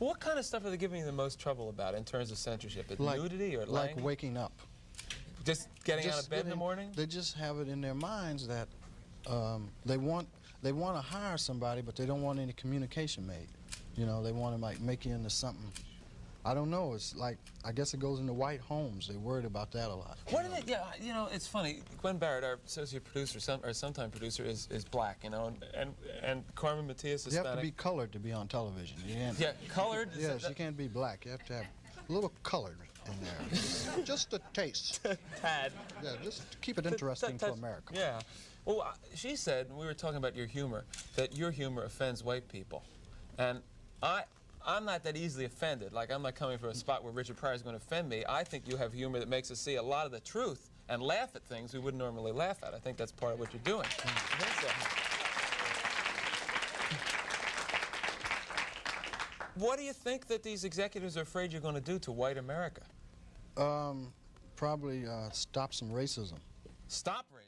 What kind of stuff are they giving you the most trouble about in terms of censorship? Nudity or like language? waking up. Just getting out of bed in the morning? They just have it in their minds that they want to hire somebody, but they don't want any communication made. You know, they want to like make you into something. I don't know. It's like, I guess it goes into white homes. They're worried about that a lot. What are they? Yeah, you know, it's funny. Gwen Barrett, our associate producer, or sometime producer, is black. You know, and Carmen Matias is Hispanic. You have to be colored to be on television. You can't, yeah, colored. Yes, you can't be black. You have to have a little colored in there, just a taste. Tad. Yeah, just to keep it interesting for America. Yeah. Well, she said, and we were talking about your humor, that your humor offends white people, and I'm not that easily offended. Like, I'm not coming from a spot where Richard Pryor is going to offend me. I think you have humor that makes us see a lot of the truth and laugh at things we wouldn't normally laugh at. I think that's part of what you're doing. What do you think that these executives are afraid you're going to do to white America? Probably stop some racism. Stop racism?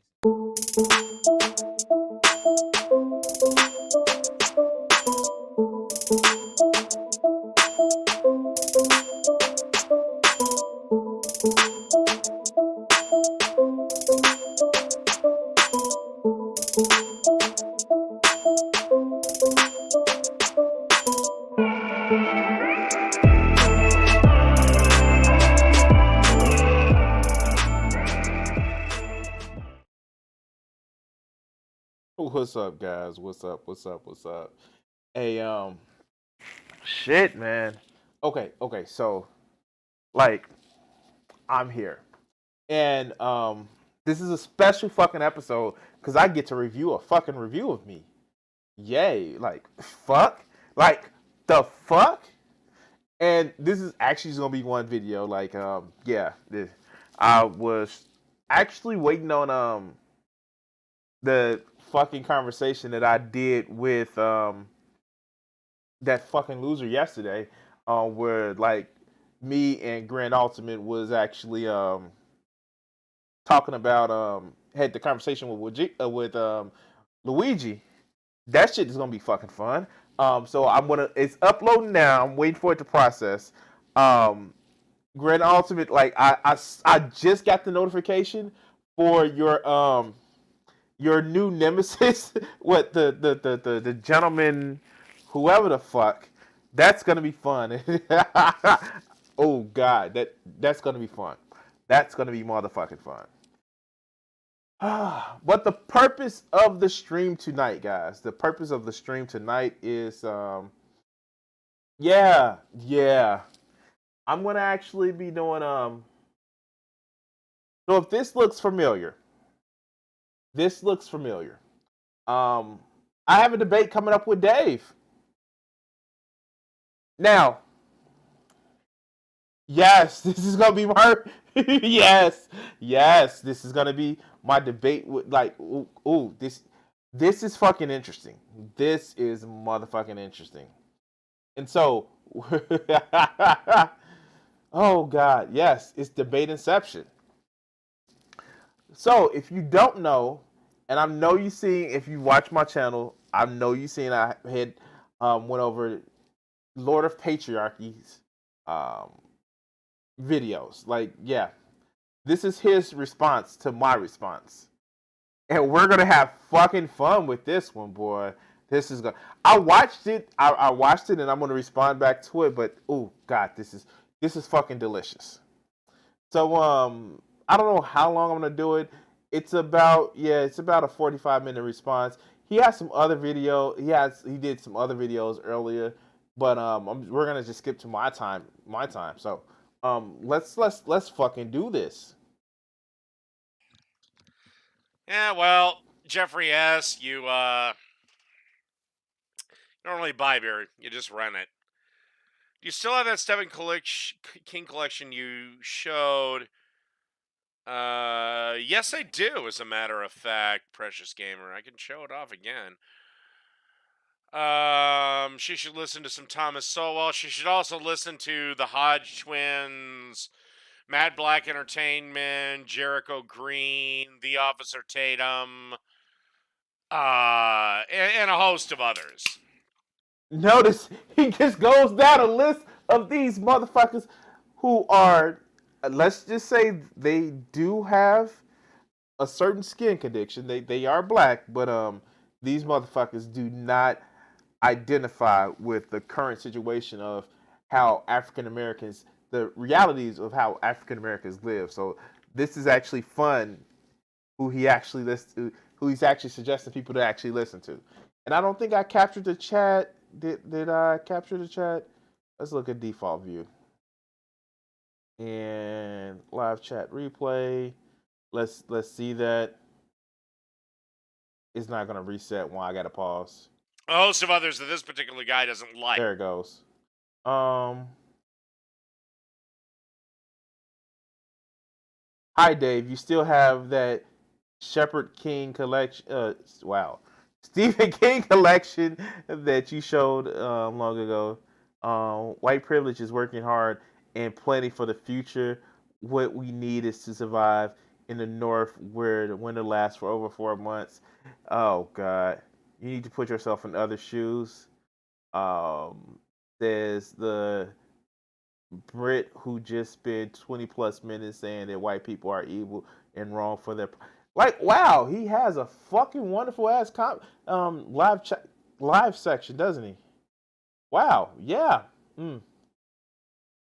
What's up, guys? What's up? Hey, shit, man. Okay, so, like, I'm here. And, this is a special fucking episode, because I get to review a fucking review of me. Yay. Like, fuck? Like, the fuck? And this is actually going to be one video, like, yeah. I was actually waiting on, the fucking conversation that I did with that fucking loser yesterday, where like me and Grand Ultimate was actually talking about had the conversation with Luigi. That shit is gonna be fucking fun. So it's uploading now. I'm waiting for it to process. Grand Ultimate, like I just got the notification for your new nemesis, what the gentleman, whoever the fuck, that's gonna be fun. Oh god, that's gonna be fun. That's gonna be motherfucking fun. But the purpose of the stream tonight, guys, the purpose of the stream tonight is yeah, I'm gonna actually be doing so if this looks familiar. I have a debate coming up with Dave. Now, yes, this is gonna be my yes, this is gonna be my debate with like this is fucking interesting. This is motherfucking interesting. And so oh god, yes, it's debate inception. So if you don't know, and I know you seen, if you watch my channel, I know you seen I had went over Lord of Patriarchy's videos. Like, yeah, this is his response to my response, and we're gonna have fucking fun with this one, boy. This is gonna. I watched it, and I'm gonna respond back to it. But oh god, this is fucking delicious. So I don't know how long I'm gonna do it. It's about a 45-minute response. He has some other video. He did some other videos earlier, but we're gonna just skip to my time. So let's fucking do this. Yeah, well, Jeffrey S., you don't really buy beer, you just rent it. Do you still have that Stephen King collection you showed? Yes, I do, as a matter of fact, Precious Gamer. I can show it off again. She should listen to some Thomas Sowell. She should also listen to the Hodge Twins, Mad Black Entertainment, Jericho Green, The Officer Tatum, and a host of others. Notice he just goes down a list of these motherfuckers who are, let's just say they do have a certain skin condition. They are black, but these motherfuckers do not identify with the current situation of how African Americans, the realities of how African Americans live. So this is actually fun. Who he's actually suggesting people to actually listen to. And I don't think I captured the chat. Did I capture the chat? Let's look at default view. And live chat replay. Let's see that. It's not gonna reset when I gotta pause. A host of others that this particular guy doesn't like. There it goes. Hi Dave, you still have that Shepherd King collection? Wow, Stephen King collection that you showed long ago. White privilege is working hard and planning for the future. What we need is to survive in the North, where the winter lasts for over 4 months. Oh God, you need to put yourself in other shoes. There's the Brit who just spent 20+ minutes saying that white people are evil and wrong for their. Like, wow, he has a fucking wonderful ass live section, doesn't he? Wow, yeah.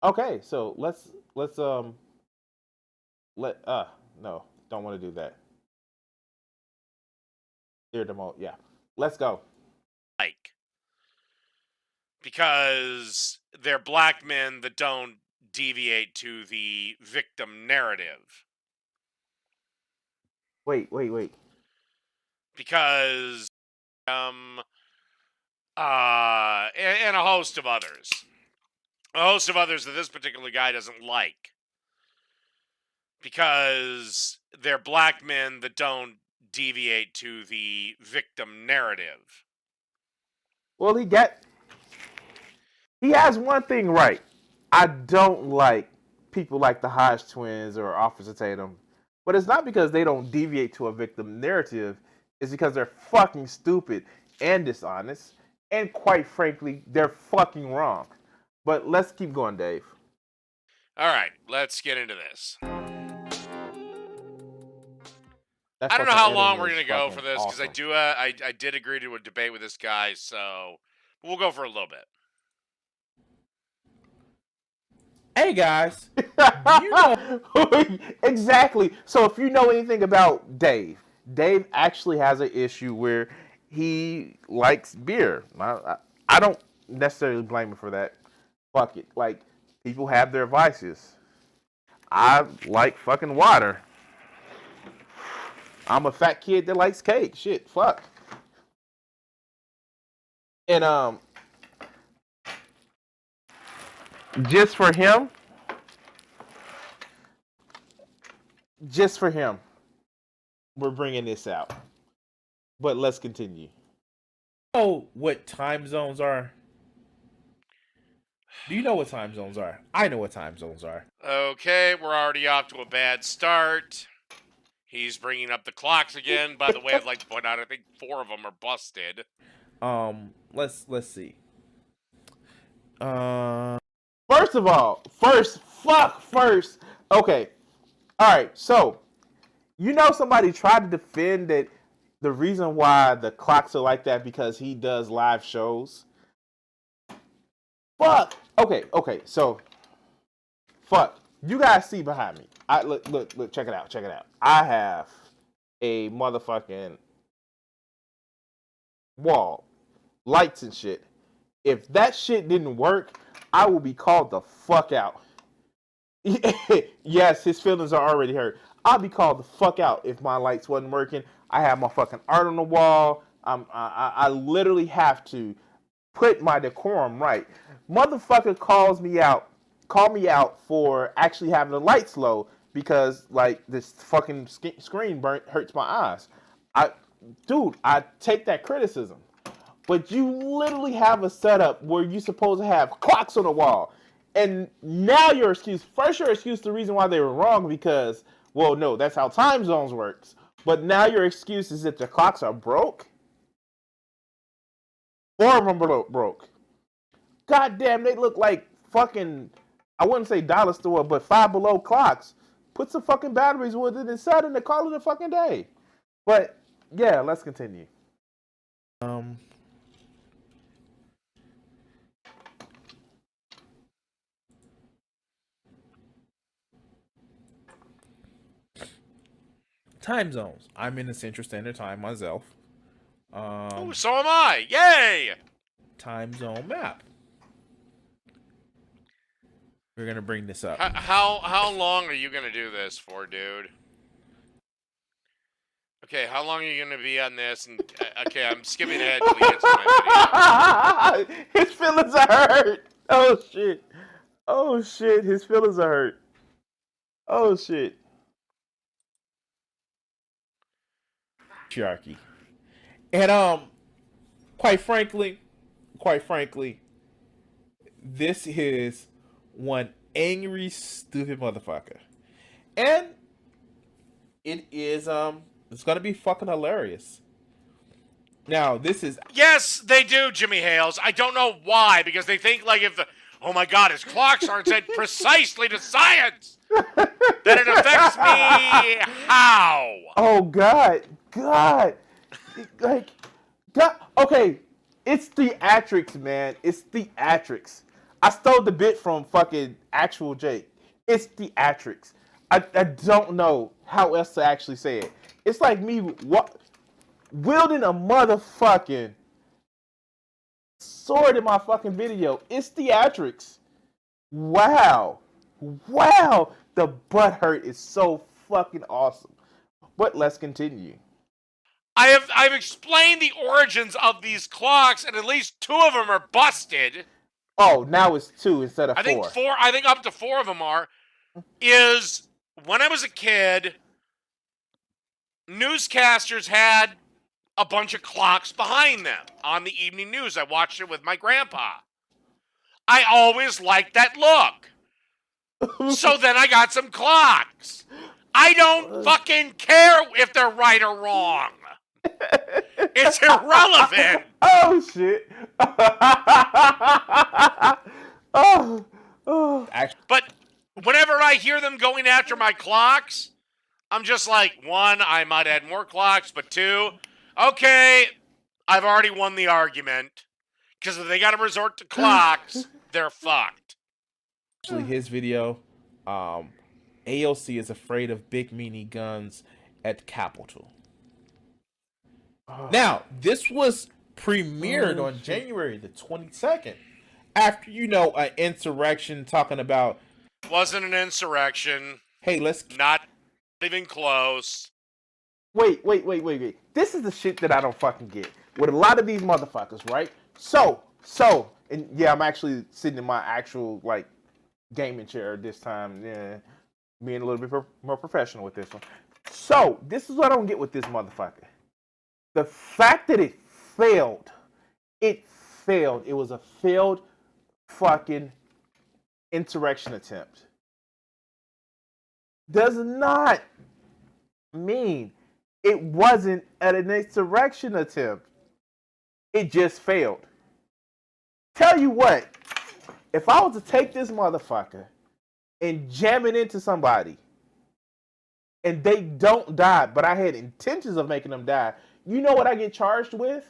Okay, so let's no, don't want to do that. Clear the mode, yeah. Let's go. Like, because they're black men that don't deviate to the victim narrative. Wait. Because and a host of others. A host of others that this particular guy doesn't like. Because they're black men that don't deviate to the victim narrative. Well, he has one thing right. I don't like people like the Hodge twins or Officer Tatum. But it's not because they don't deviate to a victim narrative. It's because they're fucking stupid and dishonest. And quite frankly, they're fucking wrong. But let's keep going, Dave. All right, let's get into this. That's I don't know how long editing we're is going to go fucking for this, because awesome. I did agree to a debate with this guy, so we'll go for a little bit. Hey guys, you know Exactly. So if you know anything about Dave actually has an issue where he likes beer. I don't necessarily blame him for that. Fuck it. Like, people have their vices. I like fucking water. I'm a fat kid that likes cake. Shit, fuck. And just for him, we're bringing this out. But let's continue. what time zones are? Do you know what time zones are? I know what time zones are. Okay, we're already off to a bad start. He's bringing up the clocks again. By the way, I'd like to point out I think 4 of them are busted. Let's see. First of all, first. Okay. All right. So, somebody tried to defend that the reason why the clocks are like that because he does live shows. Fuck. Okay. So, fuck. You guys see behind me. Look. Check it out. I have a motherfucking wall, lights and shit. If that shit didn't work, I will be called the fuck out. Yes, his feelings are already hurt. I'll be called the fuck out if my lights wasn't working. I have my fucking art on the wall. I literally have to put my decorum right. Motherfucker called me out for actually having the lights low because like this fucking screen hurts my eyes. I take that criticism. But you literally have a setup where you're supposed to have clocks on the wall. And now your excuse, the reason why they were wrong because, well, no, that's how time zones works. But now your excuse is that the clocks are broke? Four of them broke. God damn, they look like fucking, I wouldn't say dollar store, but Five Below clocks. Put some fucking batteries with it and set it and call it a fucking day. But yeah, let's continue. Time zones. I'm in the Central Standard Time myself. Oh, so am I. Yay! Time zone map. We're gonna bring this up. How long are you gonna do this for, dude? Okay, how long are you gonna be on this? And okay, I'm skipping ahead till we get to my video. His feelings are hurt. Oh shit. Oh shit. His feelings are hurt. Oh shit. Patriarchy. And quite frankly, this is one angry, stupid motherfucker. And it is it's gonna be fucking hilarious. Now, this is Yes, they do, Jimmy Hales. I don't know why, because they think like if the oh my god, his clocks aren't set precisely to science, then it affects me how? Oh God. Like God. Okay, it's theatrics, man. It's theatrics. I stole the bit from fucking actual Jake. It's theatrics. I don't know how else to actually say it. It's like me wielding a motherfucking sword in my fucking video. It's theatrics. Wow. The butt hurt is so fucking awesome. But let's continue. I've explained the origins of these clocks, and at least 2 of them are busted. Oh, now it's 2 instead of 4. I think up to 4 of them are. Is when I was a kid, newscasters had a bunch of clocks behind them on the evening news. I watched it with my grandpa. I always liked that look. So then I got some clocks. I don't fucking care if they're right or wrong. It's irrelevant. Oh shit. But whenever I hear them going after my clocks, I'm just like, 1, I might add more clocks, but 2, okay, I've already won the argument. Because if they got to resort to clocks, they're fucked. actually his video. AOC is afraid of big meanie guns at Capitol. Now, this was premiered on January the 22nd. After, an insurrection talking about... Wasn't an insurrection. Hey, let's... Not even close. Wait. This is the shit that I don't fucking get. With a lot of these motherfuckers, right? So, and yeah, I'm actually sitting in my actual, gaming chair this time. Yeah, being a little bit more professional with this one. So, this is what I don't get with this motherfucker. The fact that it failed. It was a failed fucking insurrection attempt. Does not mean it wasn't an insurrection attempt. It just failed. Tell you what, if I was to take this motherfucker and jam it into somebody and they don't die, but I had intentions of making them die, you know what I get charged with?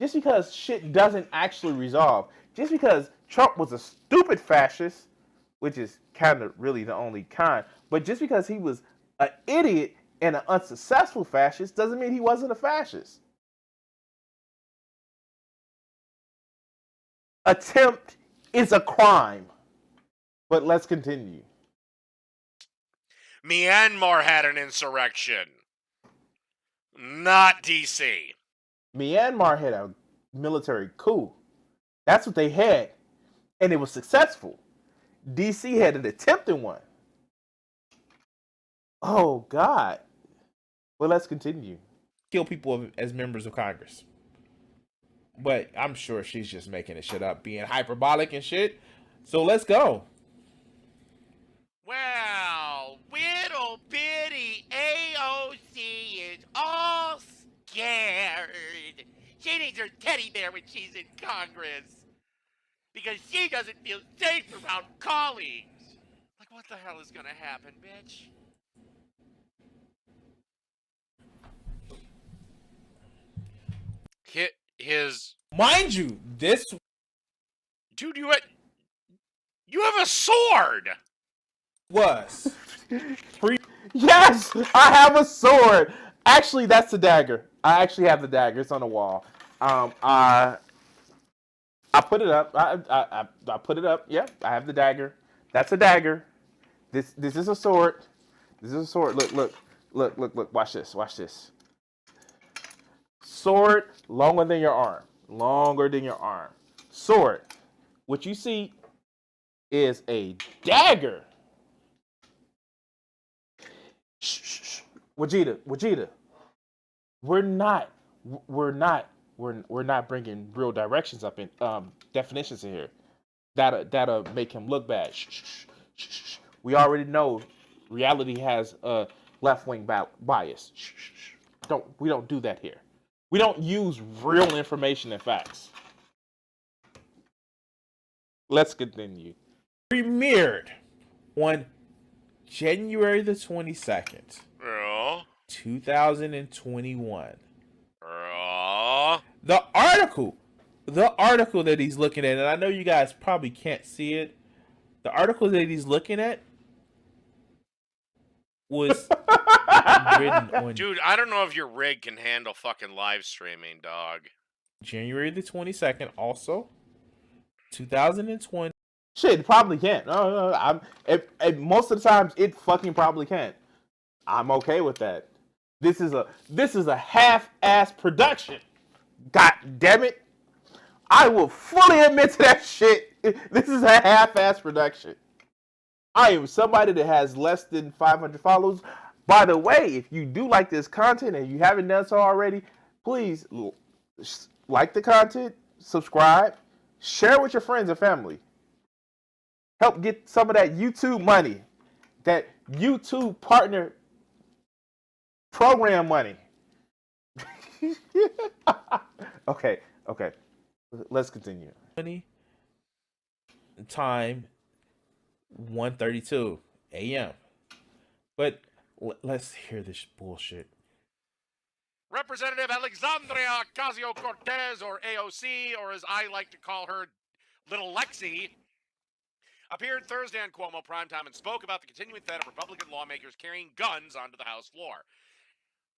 Just because shit doesn't actually resolve, just because Trump was a stupid fascist, which is kind of really the only kind, but just because he was an idiot and an unsuccessful fascist doesn't mean he wasn't a fascist. Attempt is a crime. But let's continue. Myanmar had an insurrection. Not DC. Myanmar had a military coup. That's what they had. And it was successful. DC had an attempted one. Oh, God. Well, let's continue. Kill people as members of Congress. But I'm sure she's just making this shit up, being hyperbolic and shit. So let's go. Well, little bitty AOC is all scared. She needs her teddy bear when she's in Congress. Because she doesn't feel safe around colleagues. Like, what the hell is gonna happen, bitch? His Mind you, this dude, you have a sword. was Yes, I have a sword. Actually, that's the dagger. I actually have the dagger. It's on the wall. I put it up. I put it up. Yep, I have the dagger. That's a dagger. This is a sword. This is a sword. Look. Watch this. Watch this. Sword longer than your arm. Longer than your arm. Sword. What you see is a dagger. Shh. Vegeta. We're not bringing real directions up in definitions in here. That'll make him look bad. Shh. We already know reality has a left-wing bias. Shh. We don't do that here. We don't use real information and facts. Let's continue. premiered on January the 22nd, Yeah. 2021. Yeah. The article that he's looking at, and I know you guys probably can't see it. The article that he's looking at was written on Dude, I don't know if your rig can handle fucking live streaming, dog. January the 22nd, also 2020. Shit, it probably can't. No. Most of the times, it fucking probably can't. I'm okay with that. This is a half-ass production. God damn it! I will fully admit to that shit. This is a half-ass production. I am somebody that has less than 500 followers. By the way, if you do like this content and you haven't done so already, please like the content, subscribe, share with your friends and family. Help get some of that YouTube money, that YouTube partner program money. Okay. Let's continue. Time 1:32 a.m. But let's hear this bullshit. Representative Alexandria Ocasio-Cortez, or AOC, or as I like to call her, Little Lexi, appeared Thursday on Cuomo Primetime and spoke about the continuing threat of Republican lawmakers carrying guns onto the House floor.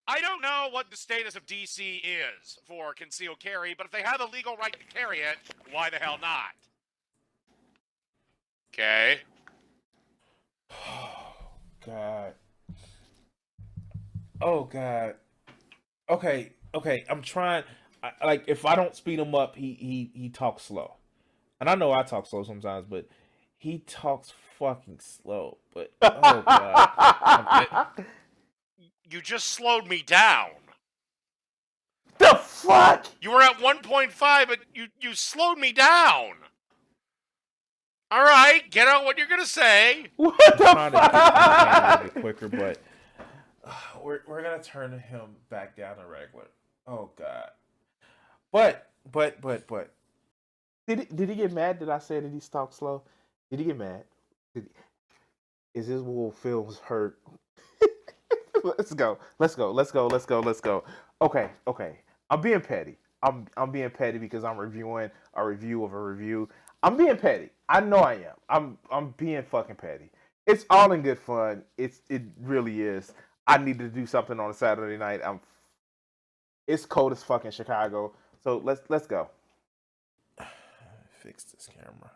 I don't know what the status of D.C. is for concealed carry, but if they have the legal right to carry it, why the hell not? Okay. Oh God. Okay. I'm trying. If I don't speed him up, he talks slow, and I know I talk slow sometimes, but he talks fucking slow. But oh God. You just slowed me down. The fuck? You were at 1.5, but you slowed me down. All right, get out what you're going to say. What the Trying to get a fuck? bit quicker, but we're gonna turn him back down to regular. Oh God. But. Did he get mad that I said that he talks slow? Did he get mad? Is his wool feels hurt? Let's go. Okay. I'm being petty. I'm being petty because I'm reviewing a review of a review. I'm being petty. I know I am. I'm being fucking petty. It's all in good fun. It really is. I need to do something on a Saturday night. It's cold as fuck in Chicago. So let's go. Fix this camera.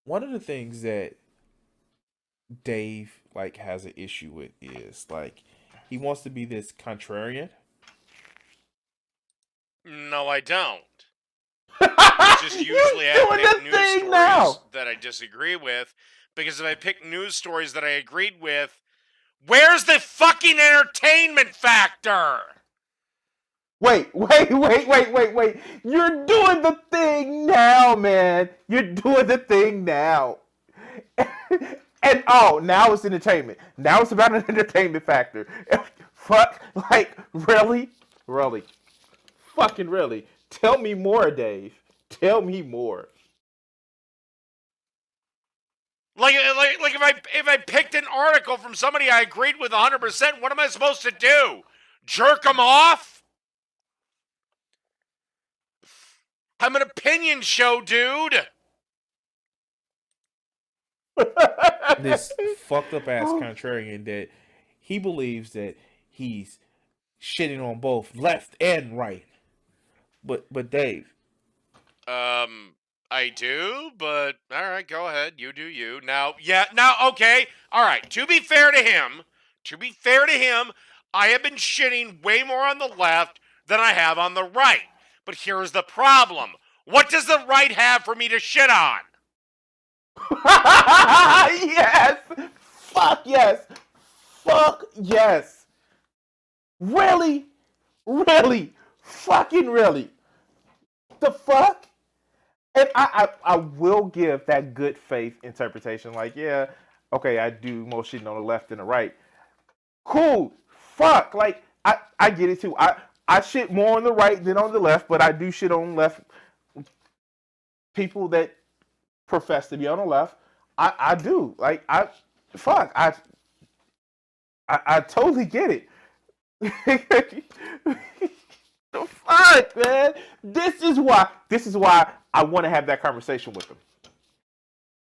One of the things that Dave has an issue with is he wants to be this contrarian. No, I don't. I just usually have pick news stories that I disagree with, because if I pick news stories that I agreed with, where's the fucking entertainment factor? Wait. You're doing the thing now, man. You're doing the thing now. And now it's entertainment. Now it's about an entertainment factor. Fuck, really? Fucking really. Tell me more, Dave. Tell me more. Like if I picked an article from somebody I agreed with 100%, what am I supposed to do? Jerk them off? I'm an opinion show, dude. This fucked up ass contrarian that he believes that he's shitting on both left and right. But Dave, I do, but all right, go ahead. You do you. Now, okay. All right. To be fair to him, I have been shitting way more on the left than I have on the right. But here's the problem. What does the right have for me to shit on? Yes. Fuck yes. Fuck yes. Really? Really? Fucking really? The fuck? And I will give that good faith interpretation. Like, yeah, okay, I do more shitting on the left than the right. Cool. Fuck. Like, I get it too. I shit more on the right than on the left, but I do shit on the left. People that profess to be on the left, I do. Like, I totally get it. The fuck, man. This is why I want to have that conversation with him.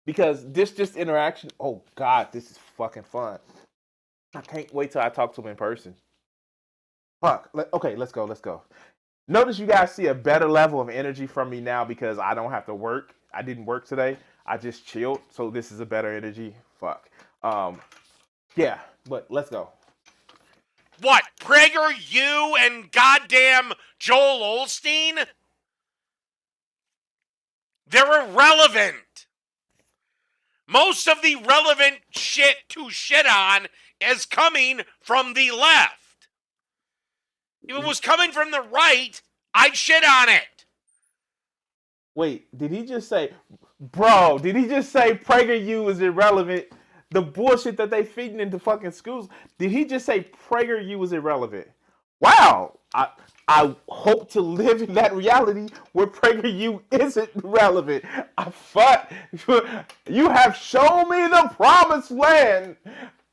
Because this interaction, oh God, this is fucking fun. I can't wait till I talk to him in person. Fuck. Okay, let's go. Notice you guys see a better level of energy from me now because I don't have to work. I didn't work today. I just chilled. So this is a better energy. Fuck. Yeah, but let's go. What? Prager, you, and goddamn Joel Osteen? They're irrelevant. Most of the relevant shit to shit on is coming from the left. If it was coming from the right, I'd shit on it. Wait, did he just say PragerU is irrelevant? The bullshit that they feeding into fucking schools. Did he just say PragerU is irrelevant? Wow. I hope to live in that reality where PragerU isn't relevant. Fuck. You have shown me the promised land.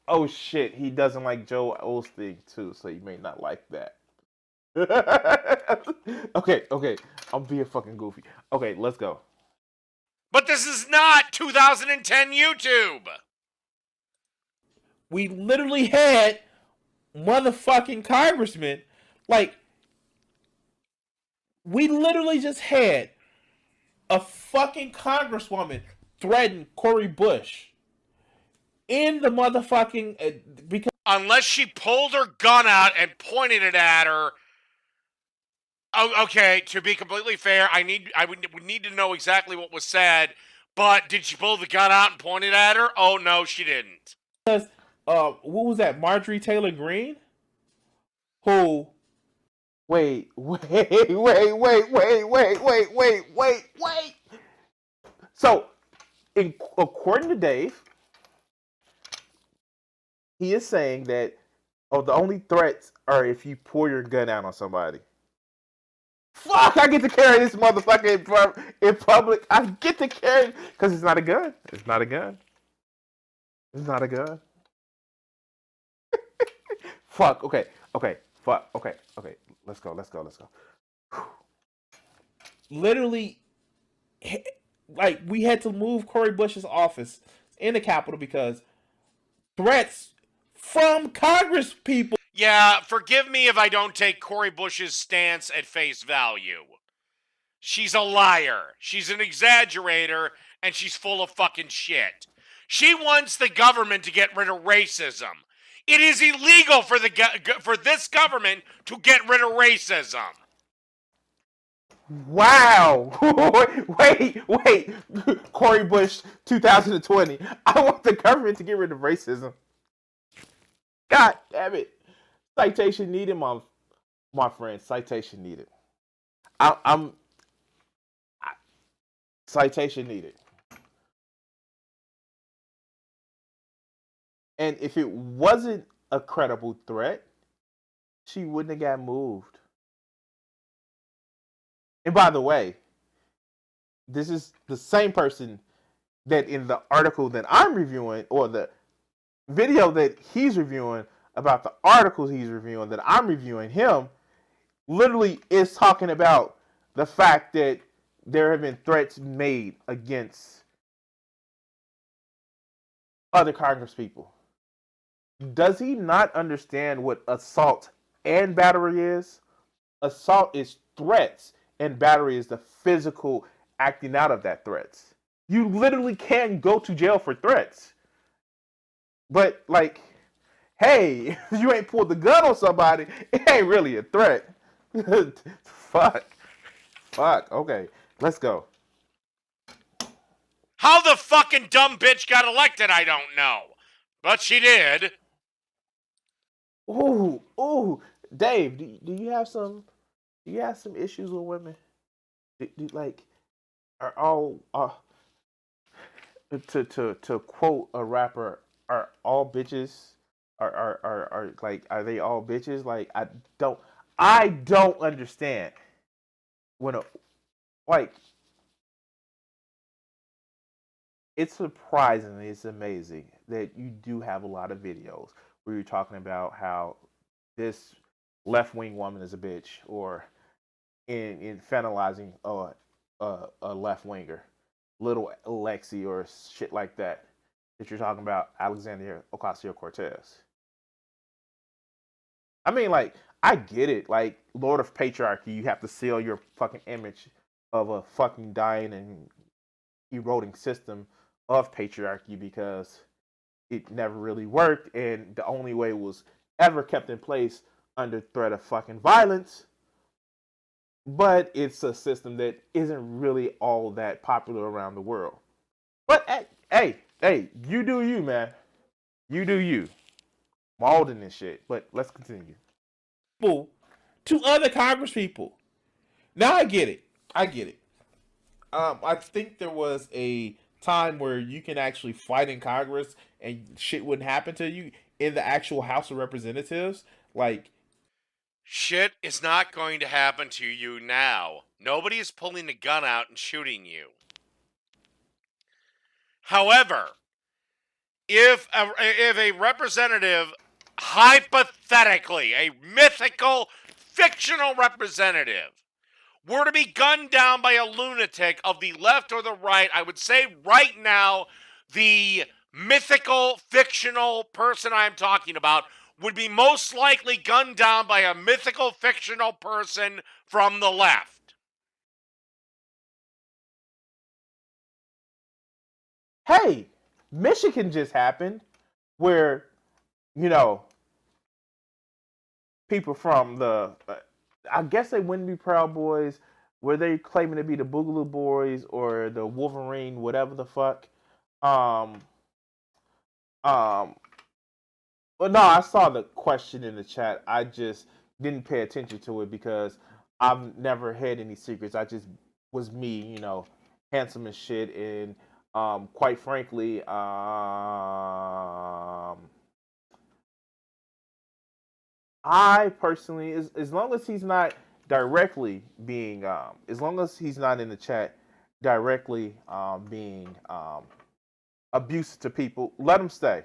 Oh shit, he doesn't like Joe Osteen too, so he may not like that. Okay. I'm being fucking goofy. Okay, let's go. But this is not 2010 YouTube. we literally had motherfucking congressmen. Like, we literally just had a fucking congresswoman threaten Cori Bush in the motherfucking because Unless she pulled her gun out and pointed it at her. Oh, okay, to be completely fair, I would need to know exactly what was said. But did she pull the gun out and point it at her? Oh no, she didn't. what was that? Marjorie Taylor Greene, who Wait. So, according to Dave, he is saying that the only threats are if you pour your gun out on somebody. Fuck! I get to carry this motherfucker in public. I get to carry it because it's not a gun. It's not a gun. It's not a gun. Fuck. Okay. Fuck. Okay. Let's go. literally, like, we had to move Cori Bush's office in the Capitol because threats from Congress people. Yeah, forgive me if I don't take Cori Bush's stance at face value. She's a liar. She's an exaggerator, and she's full of fucking shit. She wants the government to get rid of racism. It is illegal for this government to get rid of racism. Wow! wait! Cori Bush, 2020. I want the government to get rid of racism. God damn it! Citation needed, my friend. Citation needed. Citation needed. And if it wasn't a credible threat, she wouldn't have got moved. And by the way, this is the same person that in the article that I'm reviewing, or the video that he's reviewing about the articles he's reviewing that I'm reviewing him, literally is talking about the fact that there have been threats made against other Congress people. Does he not understand what assault and battery is? Assault is threats, and battery is the physical acting out of that threats. You literally can go to jail for threats. But, like, hey, if you ain't pulled the gun on somebody, it ain't really a threat. Fuck. Okay, let's go. How the fucking dumb bitch got elected, I don't know. But she did. Ooh, Dave, do you have some issues with women? Like, are all to quote a rapper, are all bitches are they all bitches? Like, I don't understand when it's surprisingly, it's amazing that you do have a lot of videos where you're talking about how this left-wing woman is a bitch, or in fanalizing a left-winger, little Alexi or shit like that. That you're talking about Alexandria Ocasio-Cortez. I mean, like, I get it. Like, Lord of Patriarchy, you have to sell your fucking image of a fucking dying and eroding system of patriarchy because it never really worked, and the only way it was ever kept in place under threat of fucking violence. But it's a system that isn't really all that popular around the world. But hey, you do you, man. You do you. Maulding this shit. But let's continue. To other Congress people. Now I get it. I think there was a time where you can actually fight in Congress and shit wouldn't happen to you in the actual House of Representatives. Like, Shit is not going to happen to you now. Nobody is pulling a gun out and shooting you. However, if a representative, hypothetically, a mythical, fictional representative, were to be gunned down by a lunatic of the left or the right, I would say right now, the mythical, fictional person I'm talking about would be most likely gunned down by a mythical, fictional person from the left. Hey, Michigan just happened where, people from the, I guess they wouldn't be Proud Boys, were they claiming to be the Boogaloo Boys or the Wolverine, whatever the fuck. Well, no, I saw the question in the chat. I just didn't pay attention to it because I've never had any secrets. I just was me, handsome as shit, and quite frankly, I personally, as long as he's not directly being, as long as he's not in the chat directly being abusive to people, let him stay.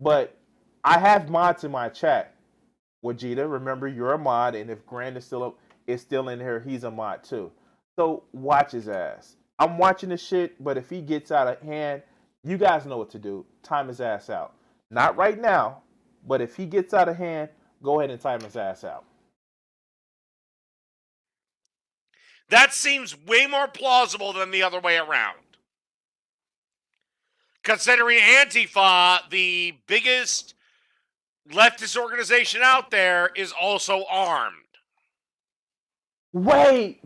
But I have mods in my chat. Wajita, remember you're a mod, and if Grant is still in here, he's a mod too. So watch his ass. I'm watching this shit, but if he gets out of hand, you guys know what to do. Time his ass out. Not right now, but if he gets out of hand, go ahead and time his ass out. That seems way more plausible than the other way around. Considering Antifa, the biggest leftist organization out there, is also armed. Wait!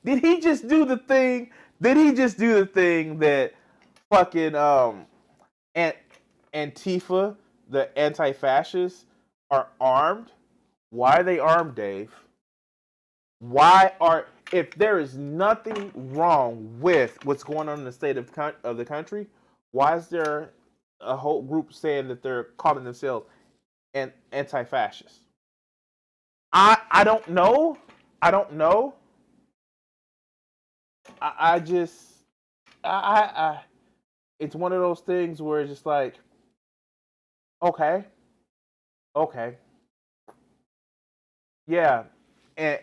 Did he just do the thing? That fucking Antifa, the anti-fascists, are armed? Why are they armed, Dave? If there is nothing wrong with what's going on in the state of the country, why is there a whole group saying that they're calling themselves anti-fascists? I don't know. I just, I, it's one of those things where it's just like, okay, okay, yeah, and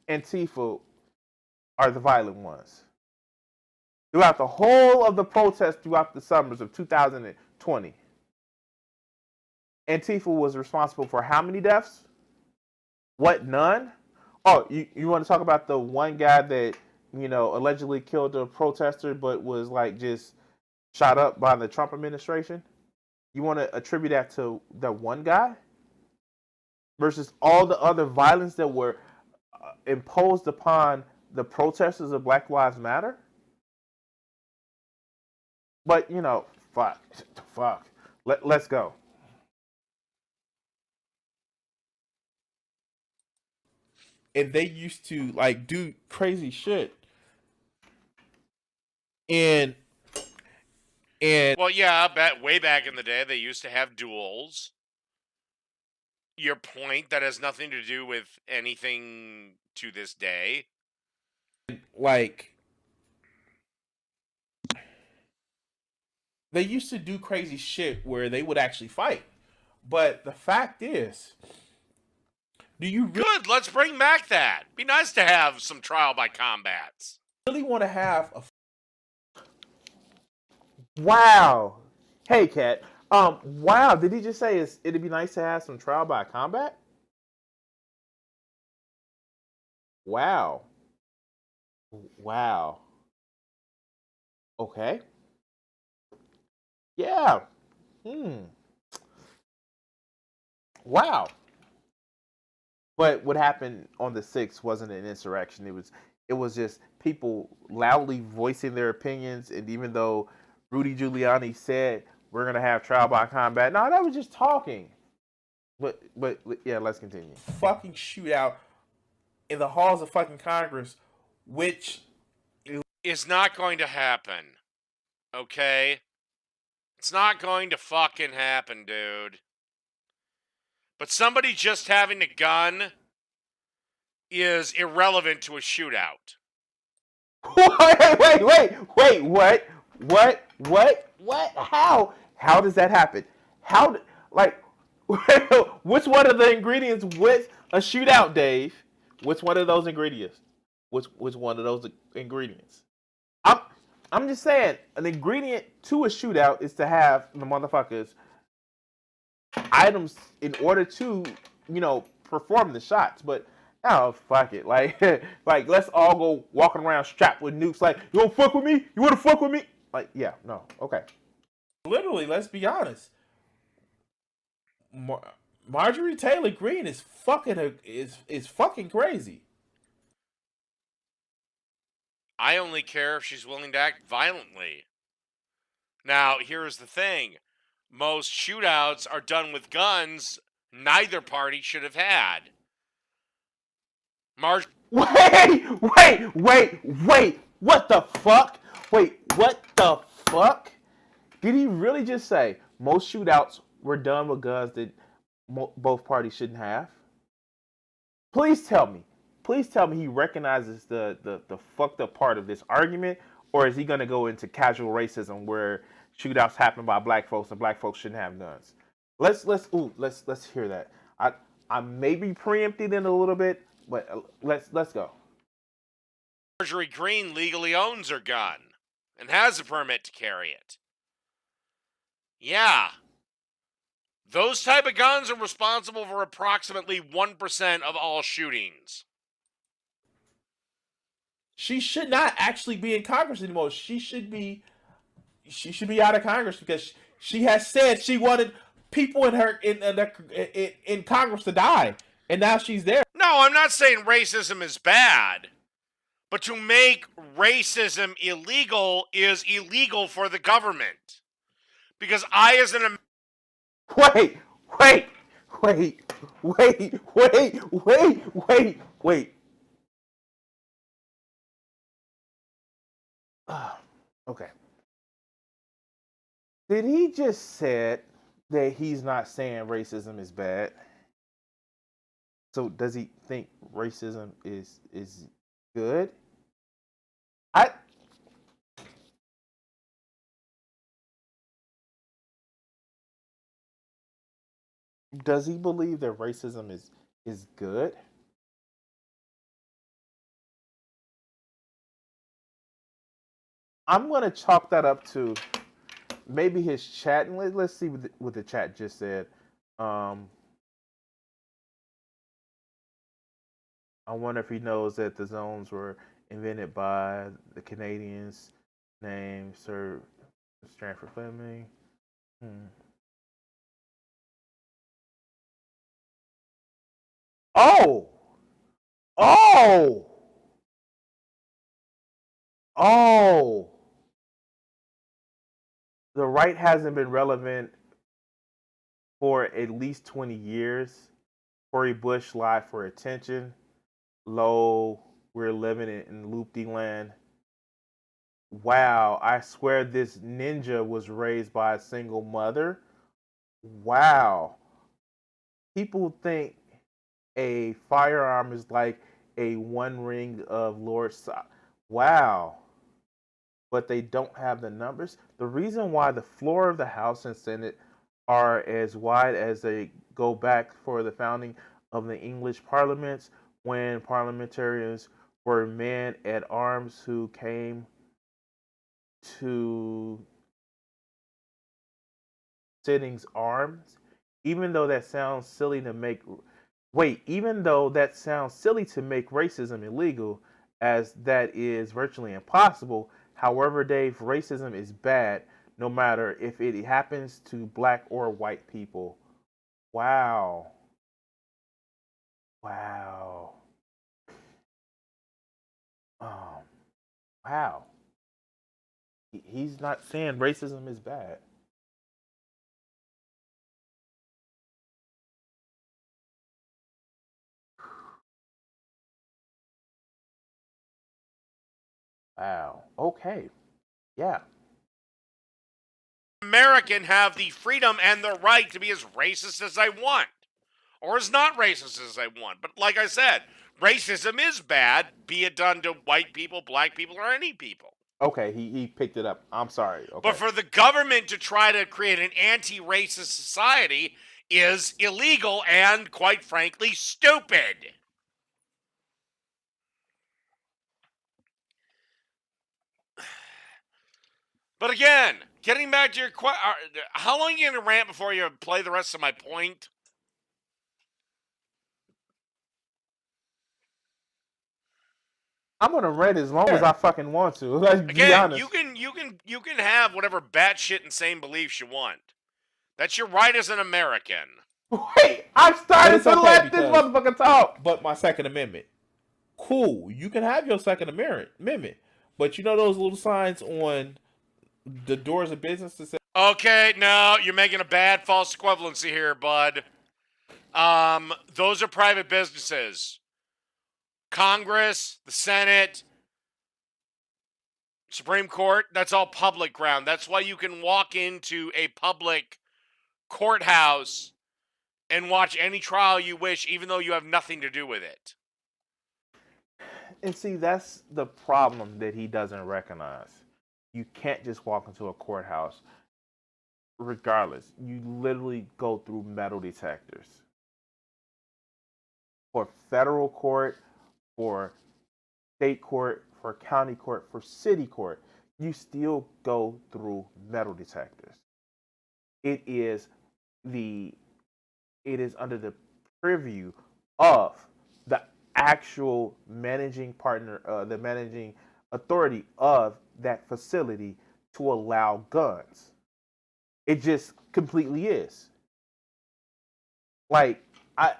Antifa are the violent ones. Throughout the whole of the protests throughout the summers of 2020, Antifa was responsible for how many deaths? What, none? Oh, you want to talk about the one guy that, allegedly killed a protester but was like just shot up by the Trump administration? You want to attribute that to that one guy? Versus all the other violence that were imposed upon the protesters of Black Lives Matter? But, fuck. Let's go. And they used to like do crazy shit. And Well, yeah, way back in the day, they used to have duels. Your point, that has nothing to do with anything to this day. like they used to do crazy shit where they would actually fight. But the fact is, do you Good, let's bring back that. Be nice to have some trial by combats. really want to have a Wow. Hey, Kat. Wow. Did he just say it'd be nice to have some trial by combat? Wow. Wow. Okay. Yeah. Wow. But what happened on the 6th wasn't an insurrection. It was just people loudly voicing their opinions, and even though Rudy Giuliani said we're gonna have trial by combat, no, that was just talking. But yeah, let's continue. fucking shootout in the halls of fucking Congress, which Is not going to happen. Okay? It's not going to fucking happen, dude. But somebody just having a gun is irrelevant to a shootout. Wait, what? How does that happen? Which one of the ingredients with a shootout, Dave? Which one of those ingredients? Which one of those ingredients? I'm just saying, an ingredient to a shootout is to have the motherfuckers items in order to, perform the shots. But fuck it, like let's all go walking around strapped with nukes. Like, you wanna fuck with me? You wanna fuck with me? Like, yeah, no, okay. literally, let's be honest, Marjorie Taylor Greene is fucking crazy. I only care if she's willing to act violently. Now, here's the thing. Most shootouts are done with guns neither party should have had. Wait! What the fuck? Wait, what the fuck? Did he really just say most shootouts were done with guns that both parties shouldn't have? Please tell me he recognizes the fucked up part of this argument, or is he going to go into casual racism where shootouts happen by black folks and black folks shouldn't have guns? Let's hear that. I may be preempting it a little bit, but let's go. Marjorie Greene legally owns her gun and has a permit to carry it. Yeah. Those type of guns are responsible for approximately 1% of all shootings. She should not actually be in Congress anymore. She should be out of Congress because she has said she wanted people in Congress to die, and now she's there. No, I'm not saying racism is bad, but to make racism illegal is illegal for the government. Because I, as an Wait. Okay. Did he just said that he's not saying racism is bad? So does he think racism is good. I Does he believe that racism is good? I'm gonna chalk that up to maybe his chat. And let's see what the chat just said. Um, I wonder if he knows that the zones were invented by the Canadians named Sir Stratford Fleming. Hmm. Oh! Oh! Oh! The right hasn't been relevant for at least 20 years. Corey Bush lied for attention. Lo, we're living in loopy land. Wow, I swear this ninja was raised by a single mother. Wow. People think a firearm is like a one ring of Lord Wow. But they don't have the numbers. The reason why the floor of the House and Senate are as wide as they go back for the founding of the English parliaments when parliamentarians were men at arms who came to sittings arms, even though that sounds silly to make even though that sounds silly to make racism illegal, as that is virtually impossible. However, Dave, racism is bad no matter if it happens to black or white people. Wow. Wow. Um, wow. He's not saying racism is bad. Wow. Okay. Yeah. American have the freedom and the right to be as racist as I want, or as not racist as I want. But like I said, racism is bad, be it done to white people, black people, or any people. Okay, he picked it up. I'm sorry. Okay. But for the government to try to create an anti-racist society is illegal and, quite frankly, stupid. But again, getting back to your question, how long are you going to rant before you play the rest of my point? I'm gonna rant as long as I fucking want to. Let's be Again, honest. you can have whatever batshit insane beliefs you want. That's your right as an American. Wait, I'm starting to let this motherfucker talk. But my Second Amendment, cool. You can have your Second Amendment, but you know those little signs on the doors of business that say, Okay, no, you're making a bad false equivalency here, bud. Those are private businesses. Congress, the Senate, Supreme Court, that's all public ground. That's why you can walk into a public courthouse and watch any trial you wish, even though you have nothing to do with it. And see, that's the problem that he doesn't recognize. You can't just walk into a courthouse. Regardless, you literally go through metal detectors. For federal court, for state court, for county court, for city court, you still go through metal detectors. It is under the purview of the actual managing partner, the managing authority of that facility to allow guns. It just completely is. Like I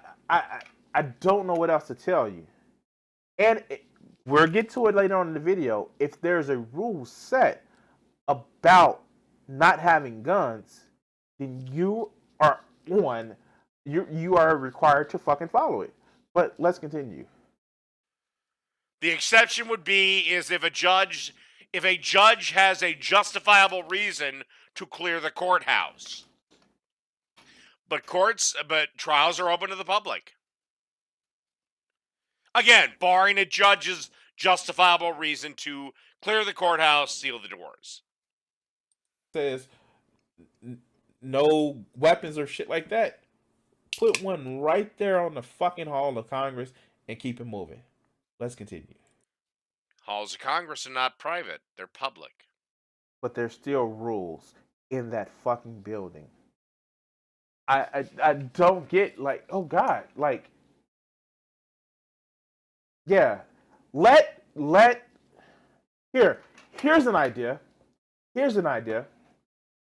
don't know what else to tell you. And we'll get to it later on in the video. If there's a rule set about not having guns, then you are required to fucking follow it. But let's continue. The exception would be is if a judge has a justifiable reason to clear the courthouse. But trials are open to the public. Again, barring a judge's justifiable reason to clear the courthouse, seal the doors. Says no weapons or shit like that. Put one right there on the fucking Hall of Congress and keep it moving. Let's continue. Halls of Congress are not private; they're public. But there's still rules in that fucking building. I don't get, like, oh God, like, yeah, here's an idea.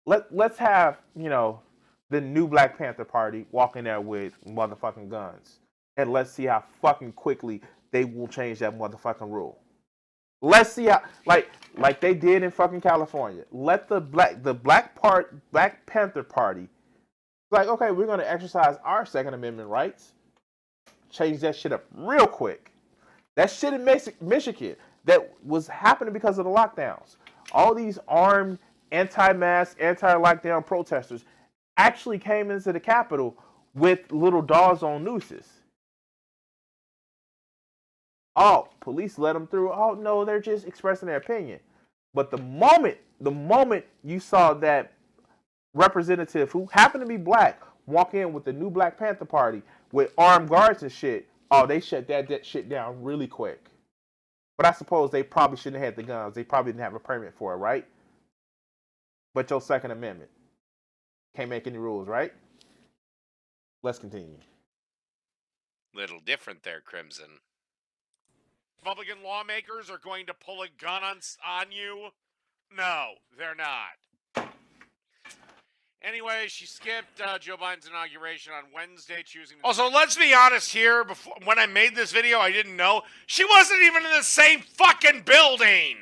Let's have, the new Black Panther Party walk in there with motherfucking guns, and let's see how fucking quickly they will change that motherfucking rule. Let's see how, like they did in fucking California. Let the Black Panther Party, like, okay, we're gonna exercise our Second Amendment rights. Change that shit up real quick. That shit in Michigan that was happening because of the lockdowns. All these armed, anti-mask, anti-lockdown protesters actually came into the Capitol with little dogs on nooses. Oh, police let them through. Oh no, they're just expressing their opinion. But the moment you saw that representative who happened to be black walk in with the new Black Panther Party with armed guards and shit, oh, they shut that shit down really quick. But I suppose they probably shouldn't have had the guns. They probably didn't have a permit for it, right? But your Second Amendment can't make any rules, right? Let's continue. Little different there, Crimson. Republican lawmakers are going to pull a gun on you? No, they're not. Anyway, she skipped Joe Biden's inauguration on Wednesday, choosing... Also, let's be honest here. When I made this video, I didn't know. She wasn't even in the same fucking building!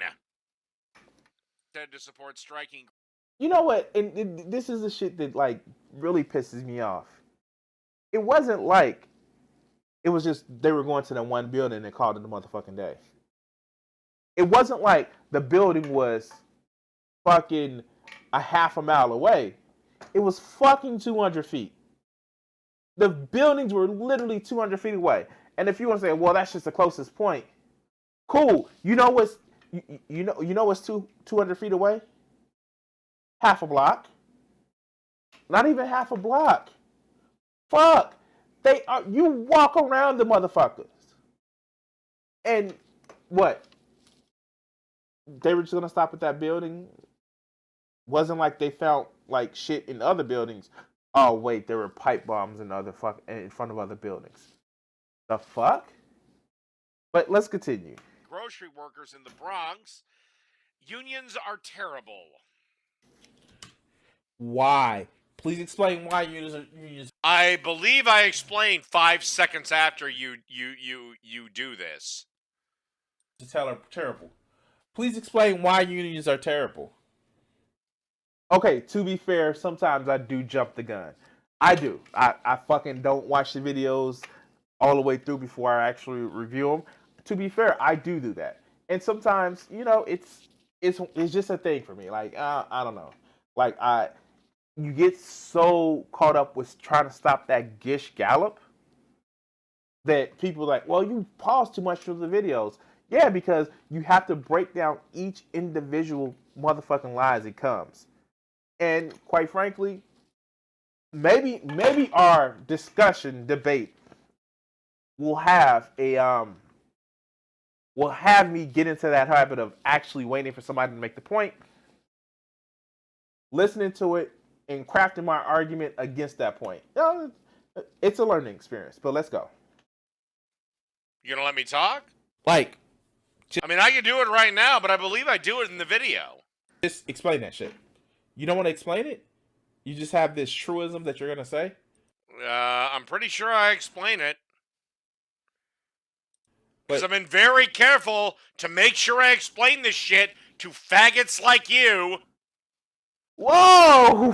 Said to support striking... You know what? And this is the shit that, like, really pisses me off. It wasn't like it was just they were going to the one building and called it the motherfucking day. It wasn't like the building was fucking a half a mile away. It was fucking 200 feet. The buildings were literally 200 feet away. And if you want to say, well, that's just the closest point, cool. You know what's 200 feet away? Half a block. Not even half a block. Fuck. You walk around the motherfuckers. And what? They were just gonna stop at that building? Wasn't like they found like shit in other buildings. Oh wait, there were pipe bombs in front of other buildings. The fuck? But let's continue. Grocery workers in the Bronx. Unions are terrible. Why? Please explain why unions. I believe I explained 5 seconds after you do this. Terrible. Please explain why unions are terrible. Okay, to be fair, sometimes I do jump the gun. I do. I fucking don't watch the videos all the way through before I actually review them. To be fair, I do that. And sometimes, it's just a thing for me. Like, I don't know. Like, you get so caught up with trying to stop that Gish Gallop that people are like, well, you pause too much through the videos. Yeah, because you have to break down each individual motherfucking lie as it comes. And quite frankly, maybe our debate will have will have me get into that habit of actually waiting for somebody to make the point, listening to it, and crafting my argument against that point. It's a learning experience, but let's go. You gonna let me talk? Like, I mean, I can do it right now, but I believe I do it in the video. Just explain that shit. You don't want to explain it? You just have this truism that you're gonna say? I'm pretty sure I explain it. Because I've been very careful to make sure I explain this shit to faggots like you. Whoa!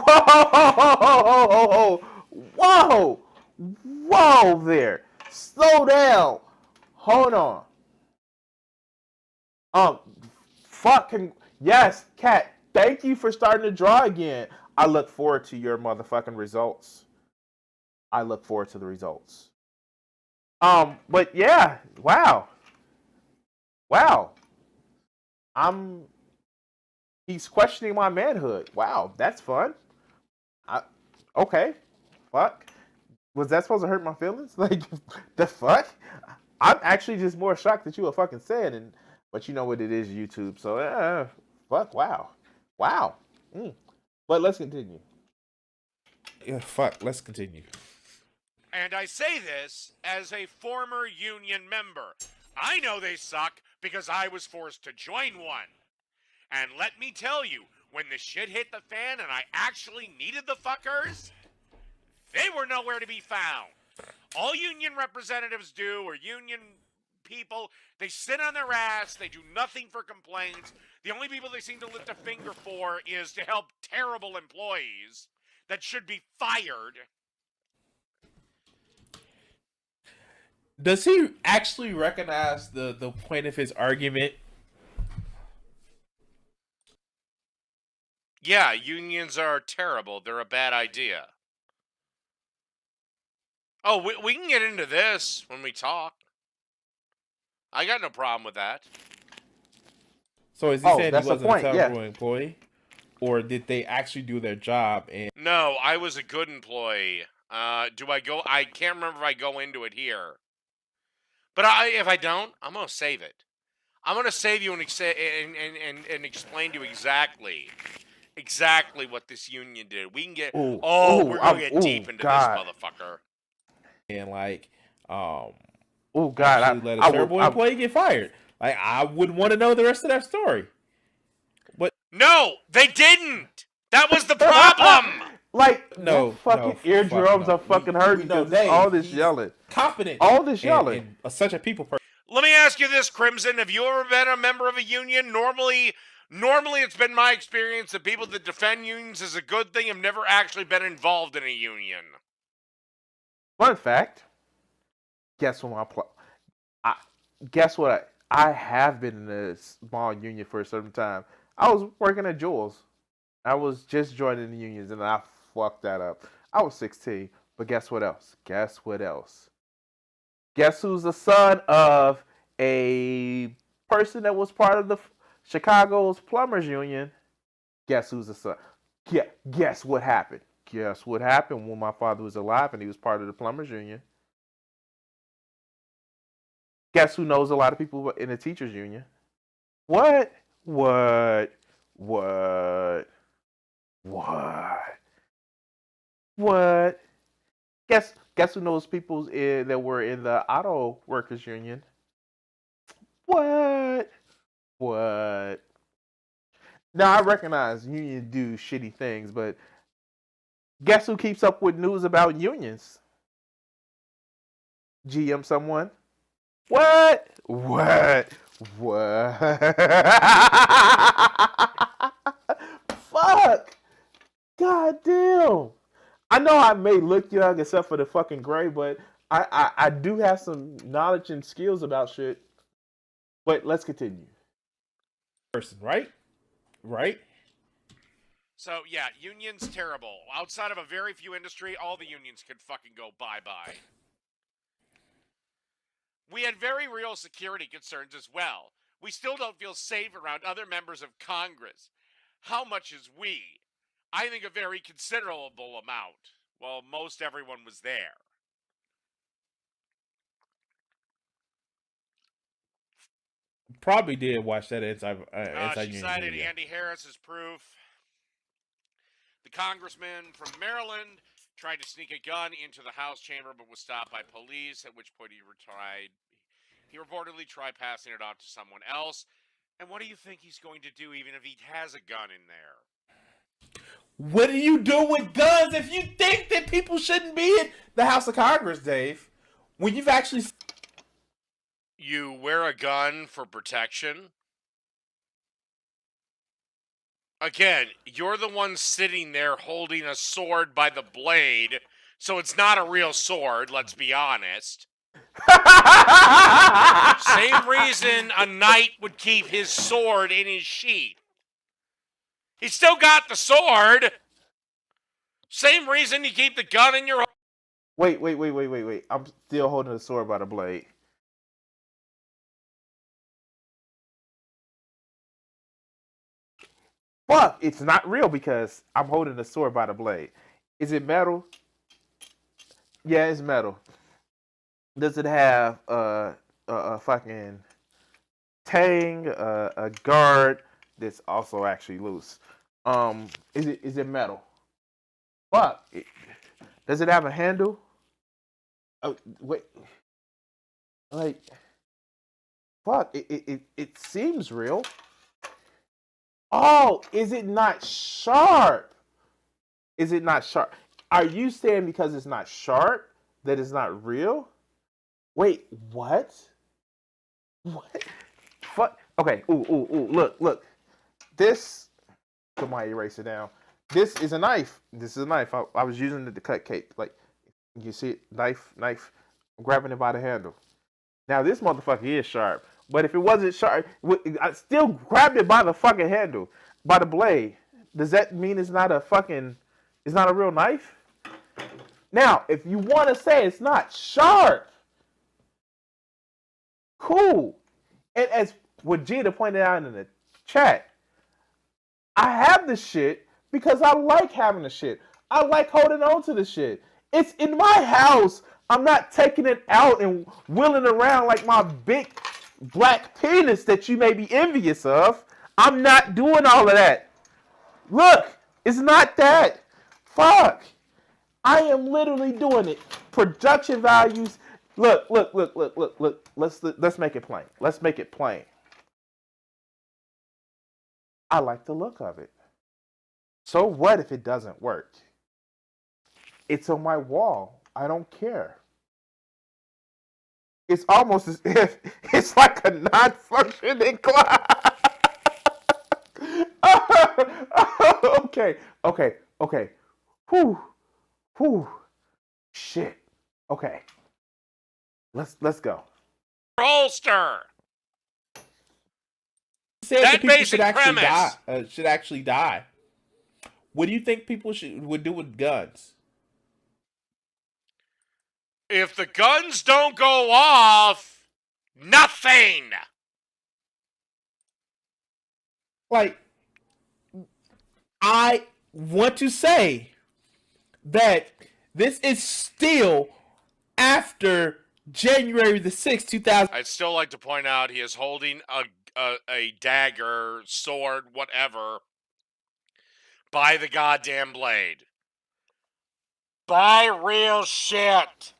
Whoa there. Slow down. Hold on. Fucking yes, Kat. Thank you for starting to draw again. I look forward to your motherfucking results. I look forward to the results. But yeah, wow. wow, I'm. He's questioning my manhood. Wow, that's fun. I, okay, fuck. Was that supposed to hurt my feelings? Like, the fuck? I'm actually just more shocked that you were fucking said, but you know what it is, YouTube. So, fuck, wow. Wow. But let's continue. Yeah, fuck. Let's continue. And I say this as a former union member. I know they suck because I was forced to join one. And let me tell you, when the shit hit the fan and I actually needed the fuckers, they were nowhere to be found. All union representatives do, or union people, they sit on their ass, they do nothing for complaints. The only people they seem to lift a finger for is to help terrible employees that should be fired. Does he actually recognize the point of his argument? Yeah, unions are terrible. They're a bad idea. Oh, we can get into this when we talk. I got no problem with that. So is he saying he that's the wasn't point, a yeah. terrible employee? Or did they actually do their job? And No, I was a good employee. Do I go? I can't remember if I go into it here. But if I don't, I'm gonna save it. I'm gonna save you and explain to you exactly what this union did. We can get. We're gonna get deep into God. this motherfucker. and like, Oh God, actually let a terrible employee get fired. Like, I would want to know the rest of that story. But No, they didn't. That was the problem. like, No, fucking no, eardrums fuck no. are fucking We hurting know because Dave, all this he's yelling. Confident. All this yelling. And such a people person. Let me ask you this, Crimson. Have you ever been a member of a union? Normally it's been my experience that people that defend unions is a good thing have never actually been involved in a union. Fun fact. Guess what? Guess what? I have been in a small union for a certain time. I was working at Jules. I was just joining the unions, and I fucked that up. I was 16, but guess what else? Guess what else? Guess who's the son of a person that was part of the Chicago's plumbers union? Guess who's the son? Guess what happened? Guess what happened when my father was alive and he was part of the plumbers union? Guess who knows a lot of people in the teachers union? What? Guess who knows people that were in the auto workers union? What? Now I recognize unions do shitty things, but guess who keeps up with news about unions? GM someone? What? Fuck! God damn! I know I may look young except for the fucking gray, but I do have some knowledge and skills about shit. But let's continue. Person, right? Right? So, yeah, unions terrible. Outside of a very few industry, all the unions could fucking go bye-bye. We had very real security concerns as well. We still don't feel safe around other members of Congress. How much is we? I think a very considerable amount. Well, most everyone was there. Probably did watch that She cited Andy Harris as proof. The congressman from Maryland tried to sneak a gun into the House chamber but was stopped by police, at which point he reportedly tried passing it on to someone else. And what do you think he's going to do even if he has a gun in there? What do you do with guns if you think that people shouldn't be in the House of Congress, Dave? When you've actually... You wear a gun for protection? Again, you're the one sitting there holding a sword by the blade, so it's not a real sword, let's be honest. Same reason a knight would keep his sword in his sheath. He's still got the sword. Same reason you keep the gun in your... Wait. I'm still holding the sword by the blade. Fuck, it's not real because I'm holding the sword by the blade. Is it metal? Yeah, it's metal. Does it have a fucking tang, a guard that's also actually loose? Is it metal? Fuck. Does it have a handle? Oh, wait. Like, fuck. It seems real. Oh, is it not sharp? Is it not sharp? Are you saying because it's not sharp that it's not real? Wait, what? What? Fuck. Okay. Ooh. Look. This. Somebody erase it down. This is a knife. This is a knife. I was using it to cut cake. Like, you see it? Knife. I'm grabbing it by the handle. Now, this motherfucker is sharp. But if it wasn't sharp, I still grabbed it by the fucking handle, by the blade. Does that mean it's not a real knife? Now, if you want to say it's not sharp, cool. And as what Gina pointed out in the chat, I have the shit because I like having the shit. I like holding on to the shit. It's in my house. I'm not taking it out and wheeling around like my big black penis that you may be envious of. I'm not doing all of that. Look, it's not that. Fuck. I am literally doing it. Production values. Look. Let's make it plain. Let's make it plain. I like the look of it. So what if it doesn't work? It's on my wall. I don't care. It's almost as if it's like a non-functioning clock. Okay. Whew. Shit. Okay. Let's go. Holster. Said That that people basic should actually die. What do you think people would do with guns? If the guns don't go off, nothing. Like, I want to say that this is still after January the 6th, 2000. I'd still like to point out he is holding a dagger, sword, whatever, by the goddamn blade. Buy real shit.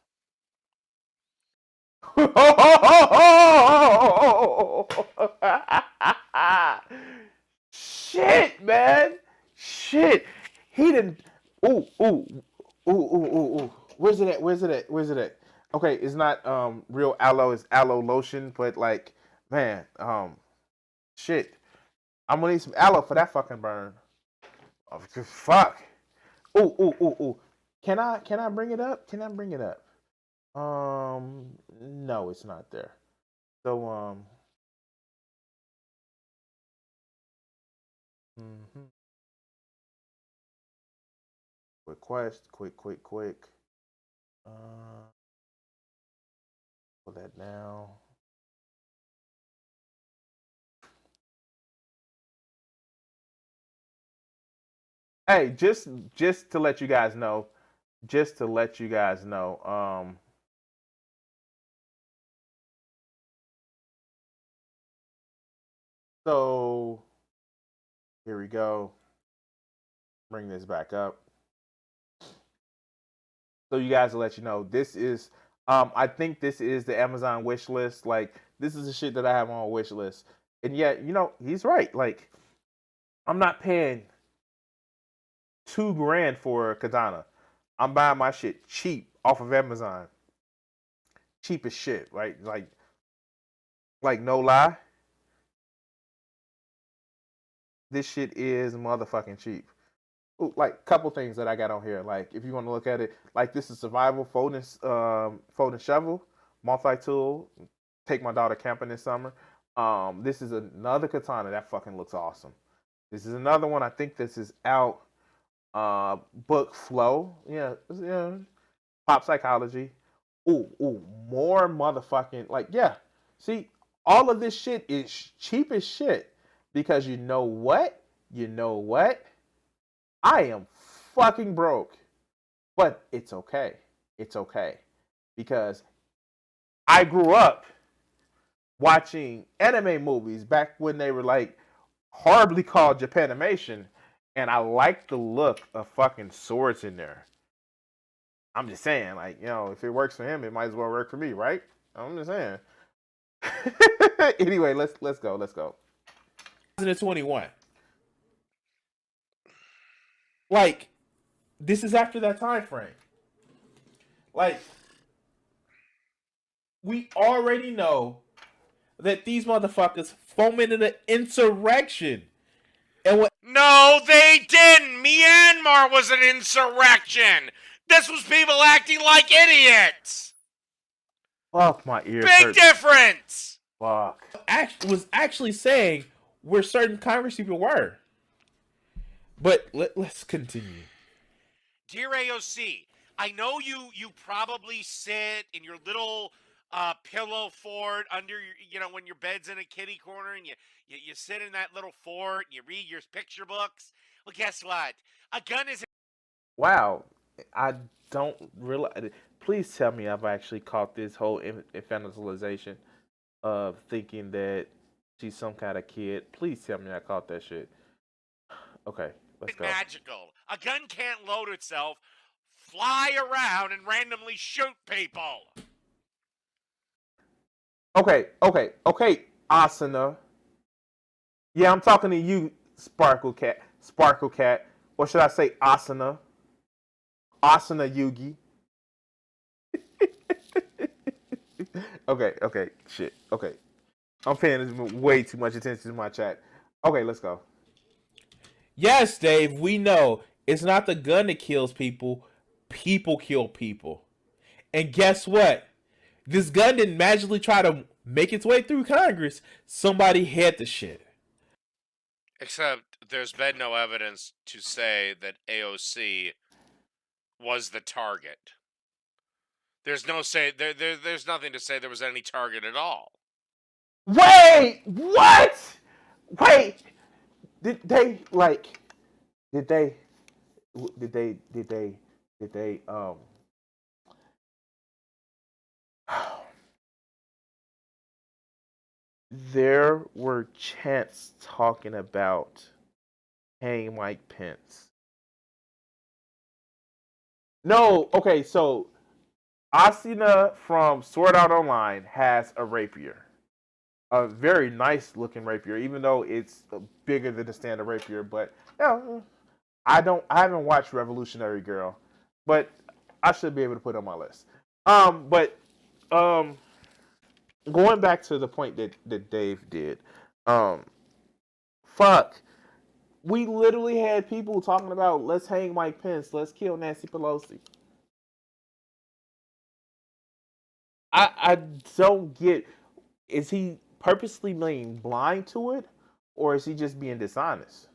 Shit, man. Shit. He didn't. Ooh. Where's it at? Okay, it's not real aloe. It's aloe lotion, but like, man, shit. I'm gonna need some aloe for that fucking burn. Oh, fuck. Ooh. Can I bring it up? No, it's not there. So, request, quick. Pull that down. Hey, just to let you guys know, so here we go. Bring this back up. So you guys will let you know. This is I think this is the Amazon wish list. Like, this is the shit that I have on a wish list. And yet, he's right. Like, I'm not paying $2,000 for a katana. I'm buying my shit cheap off of Amazon. Cheap as shit, right? Like no lie. This shit is motherfucking cheap. Ooh, like, couple things that I got on here. Like, if you want to look at it, like, this is survival folding shovel, multi-tool. Take my daughter camping this summer. This is another katana that fucking looks awesome. This is another one. I think this is out. Book Flow. Yeah. Pop Psychology. Ooh, more motherfucking, like, yeah. See, all of this shit is cheap as shit because you know what? you know what? I am fucking broke. But it's okay. It's okay. Because I grew up watching anime movies back when they were like horribly called Japanimation, and I like the look of fucking swords in there. I'm just saying, like, if it works for him, it might as well work for me, right? I'm just saying. Anyway, let's go. 2021. Like, this is after that time frame. Like, we already know that these motherfuckers fomented an insurrection. And what No, they didn't. Myanmar was an insurrection. This was people acting like idiots. Fuck, my ears Big hurt. difference. Fuck. was actually saying where certain Congress people were. But let's continue. Dear AOC, I know you probably sit in your little pillow fort under your, when your bed's in a kitty corner and you sit in that little fort and you read your picture books. Well, guess what? A gun is Wow. I don't realize. Please tell me I've actually caught this whole infantilization of thinking that she's some kind of kid. Please tell me I caught that shit. Okay, let's go. magical. A gun can't load itself, fly around, and randomly shoot people. Okay, Asuna. Yeah, I'm talking to you, Sparkle Cat. Or should I say Asuna? Asuna Yugi. Okay, shit. Okay. I'm paying way too much attention to my chat. Okay, let's go. Yes, Dave, we know it's not the gun that kills people. People kill people. And guess what? This gun didn't magically try to make its way through Congress. Somebody hit the shit. Except there's been no evidence to say that AOC was the target. There's nothing to say there was any target at all. Wait, what? Wait, did they there were chants talking about hang Mike Pence. No, okay, so Asuna from Sword Art Online has a rapier. A very nice looking rapier, even though it's bigger than the standard rapier. But I haven't watched Revolutionary Girl, but I should be able to put it on my list. But going back to the point that Dave did, fuck, we literally had people talking about let's hang Mike Pence, let's kill Nancy Pelosi. I don't get, is he purposely being blind to it, or is he just being dishonest?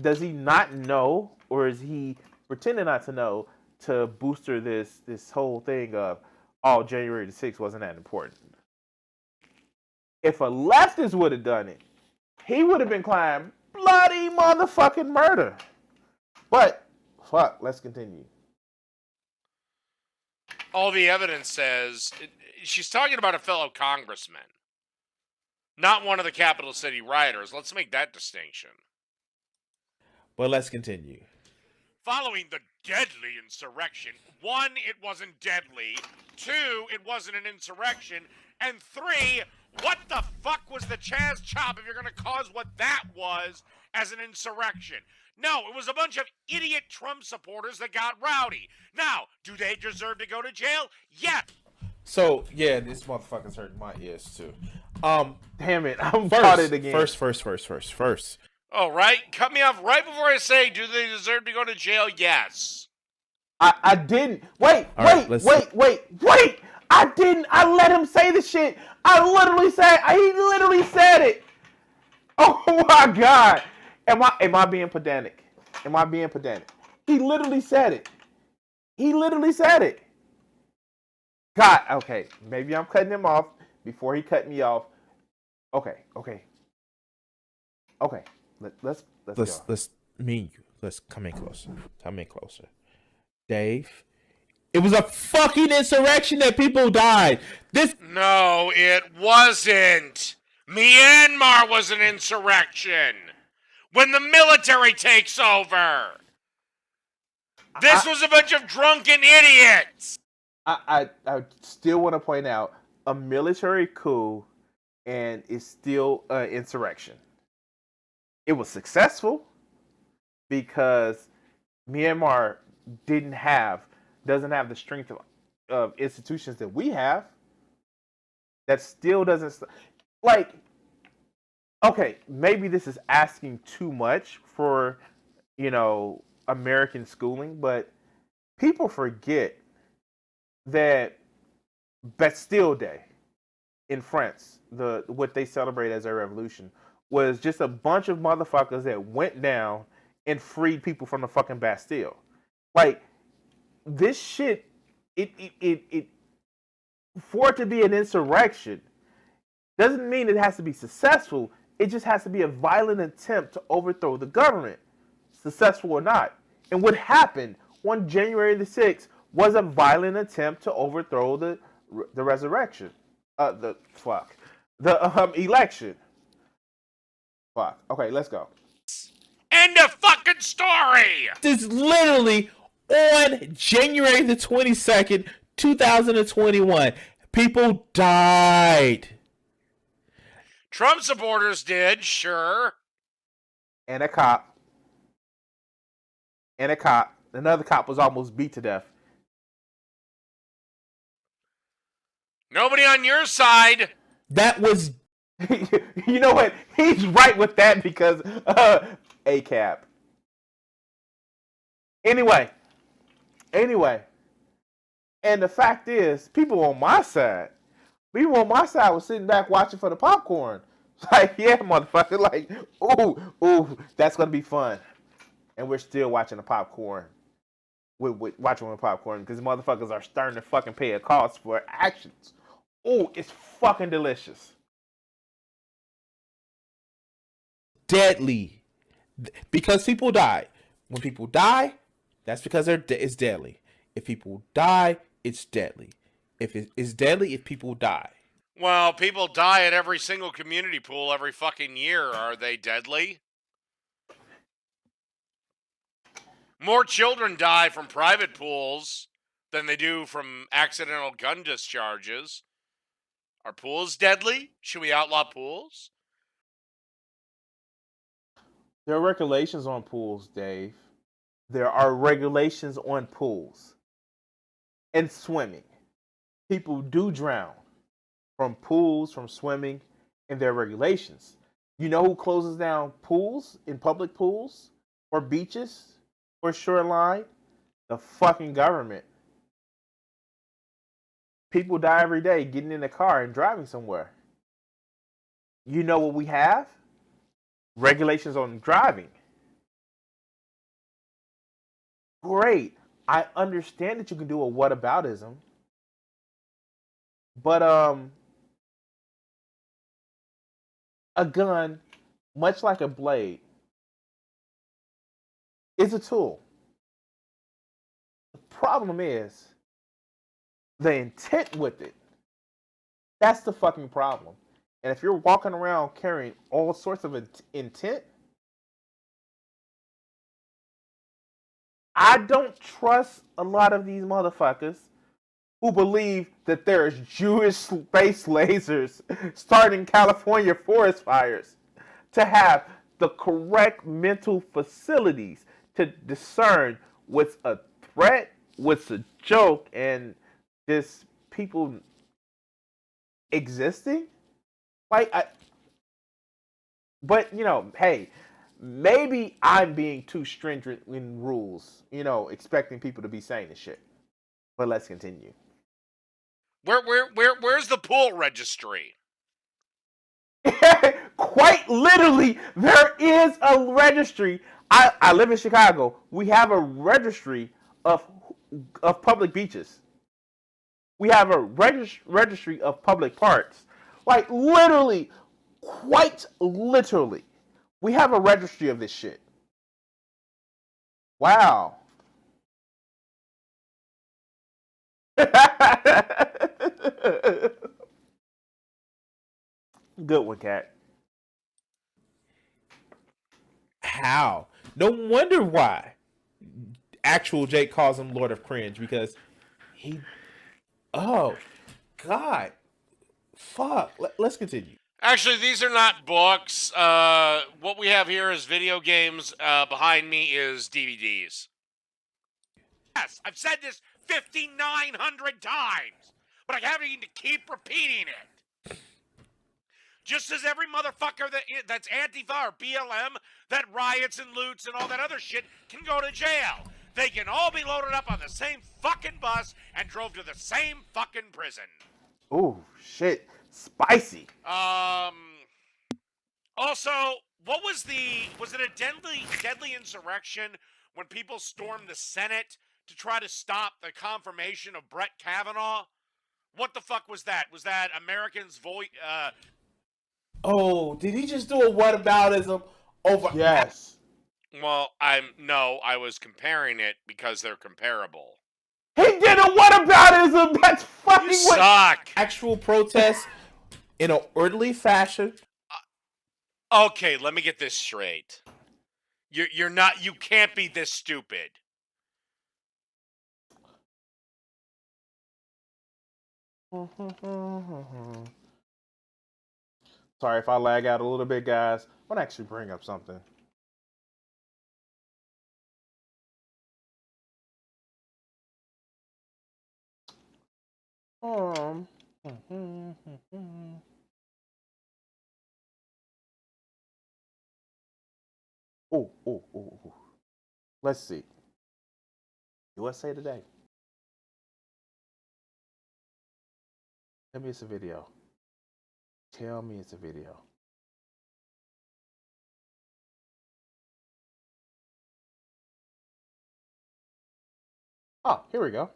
Does he not know, or is he pretending not to know to booster this whole thing of, oh, January the 6th wasn't that important? If a leftist would have done it, he would have been claiming bloody motherfucking murder. But fuck, let's continue. All the evidence says she's talking about a fellow congressman, not one of the capital city rioters. Let's make that distinction. But let's continue. Following the deadly insurrection, 1, it wasn't deadly. 2, it wasn't an insurrection. And 3, what the fuck was the Chaz Chop if you're going to cause what that was as an insurrection? No, it was a bunch of idiot Trump supporters that got rowdy. Now, do they deserve to go to jail? Yes. So, yeah, this motherfucker's hurting my ears, too. Damn it, I'm caught it again. First. Oh, right? Cut me off right before I say, do they deserve to go to jail? Yes. I didn't. Wait. I didn't. I let him say the shit. He literally said it. Oh my God. Am I being pedantic? He literally said it. God, okay. Maybe I'm cutting him off before he cut me off. Okay. Let's Let's go. me and you. Let's come in closer. Come in closer. Dave. It was a fucking insurrection that people died. No, it wasn't. Myanmar was an insurrection. When the military takes over. This was a bunch of drunken idiots. I still want to point out a military coup, and it's still an insurrection. It was successful because Myanmar doesn't have the strength of institutions that we have. That still doesn't like. Okay, maybe this is asking too much for, American schooling, but people forget that Bastille Day in France, what they celebrate as a revolution, was just a bunch of motherfuckers that went down and freed people from the fucking Bastille. Like, this shit, it for it to be an insurrection doesn't mean it has to be successful. It just has to be a violent attempt to overthrow the government, successful or not. And what happened on January the 6th was a violent attempt to overthrow the resurrection. The election. Fuck. Okay, let's go. End of fucking story. This is literally on January the 22nd, 2021. People died. Trump supporters did, sure. And a cop. Another cop was almost beat to death. Nobody on your side. That was... You know what? He's right with that because ACAB. Anyway. And the fact is, people on my side was sitting back watching for the popcorn. Like, yeah, motherfucker. Like, ooh, that's going to be fun. And we're still watching the popcorn. We're watching the popcorn because motherfuckers are starting to fucking pay a cost for actions. Ooh, it's fucking delicious. Deadly. Because people die. When people die, that's because it's deadly. If people die, it's deadly. If it's deadly if people die. Well, people die at every single community pool every fucking year. Are they deadly? More children die from private pools than they do from accidental gun discharges. Are pools deadly? Should we outlaw pools? There are regulations on pools, Dave. There are regulations on pools. And swimming. People do drown from pools, from swimming, and there are regulations. You know who closes down pools in public pools or beaches or shoreline? The fucking government. People die every day getting in a car and driving somewhere. You know what we have? Regulations on driving. Great. I understand that you can do a whataboutism. But a gun, much like a blade, is a tool. The problem is the intent with it. That's the fucking problem. And if you're walking around carrying all sorts of intent, I don't trust a lot of these motherfuckers who believe that there's Jewish space lasers starting California forest fires to have the correct mental facilities to discern what's a threat, what's a joke, and just people existing. But hey, maybe I'm being too stringent in rules, expecting people to be saying this shit. But let's continue. Where's the pool registry? Quite literally, there is a registry. I live in Chicago. We have a registry of public beaches. We have a registry of public parks. Like literally, quite literally, We have a registry of this shit. Wow. Good one, Cat. How? No wonder why. Actual Jake calls him Lord of Cringe because he. Oh, God. Fuck. Let's continue. Actually, these are not books. What we have here is video games. Behind me is DVDs. Yes, I've said this 5,900 times, but I having to keep repeating it. Just as every motherfucker that's Antifa or BLM that riots and loots and all that other shit can go to jail. They can all be loaded up on the same fucking bus and drove to the same fucking prison. Ooh, shit. Spicy. Also, what was it a deadly insurrection when people stormed the Senate to try to stop the confirmation of Brett Kavanaugh? What the fuck was that? Was that Americans' voice? Oh, did he just do a whataboutism over? Yes. Well, I was comparing it because they're comparable. He did a whataboutism. That's fucking You suck. Actual protest in an orderly fashion. Okay, let me get this straight. You can't be this stupid. Sorry if I lag out a little bit, guys. I want to actually bring up something. Oh. Let's see. USA Today. Tell me it's a video. Tell me it's a video. Oh, here we go.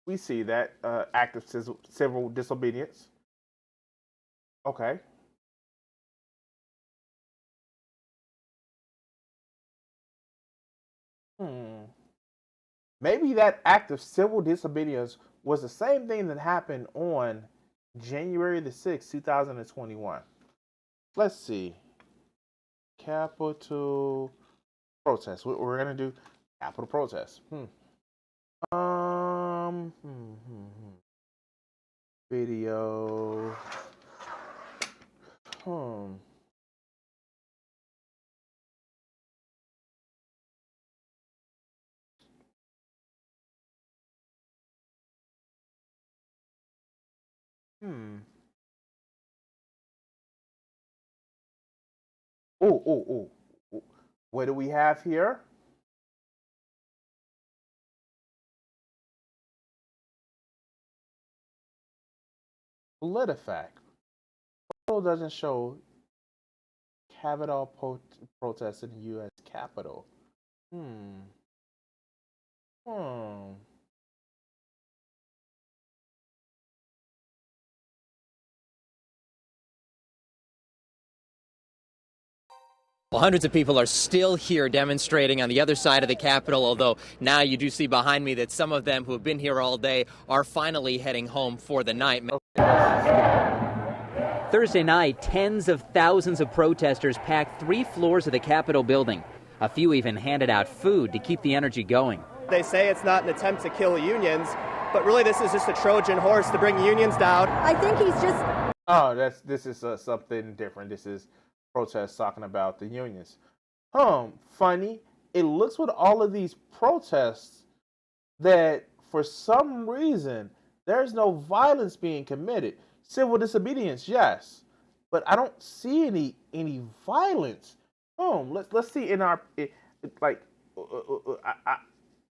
We see that act of civil disobedience. Okay. Maybe that act of civil disobedience was the same thing that happened on January the 6th, 2021. Let's see. Capitol protest. We're going to do Capitol protest. Video. Oh. What do we have here? PolitiFact. Photo doesn't show Capitol protests in the U.S. Capitol. Well, hundreds of people are still here demonstrating on the other side of the Capitol, although now you do see behind me that some of them who have been here all day are finally heading home for the night. Thursday night, tens of thousands of protesters packed 3 floors of the Capitol building. A few even handed out food to keep the energy going. They say it's not an attempt to kill unions, but really this is just a Trojan horse to bring unions down. I think he's just... Oh, this is something different. This is protests talking about the unions. Funny. It looks with all of these protests that for some reason there's no violence being committed. Civil disobedience, yes, but I don't see any violence. Let's see in our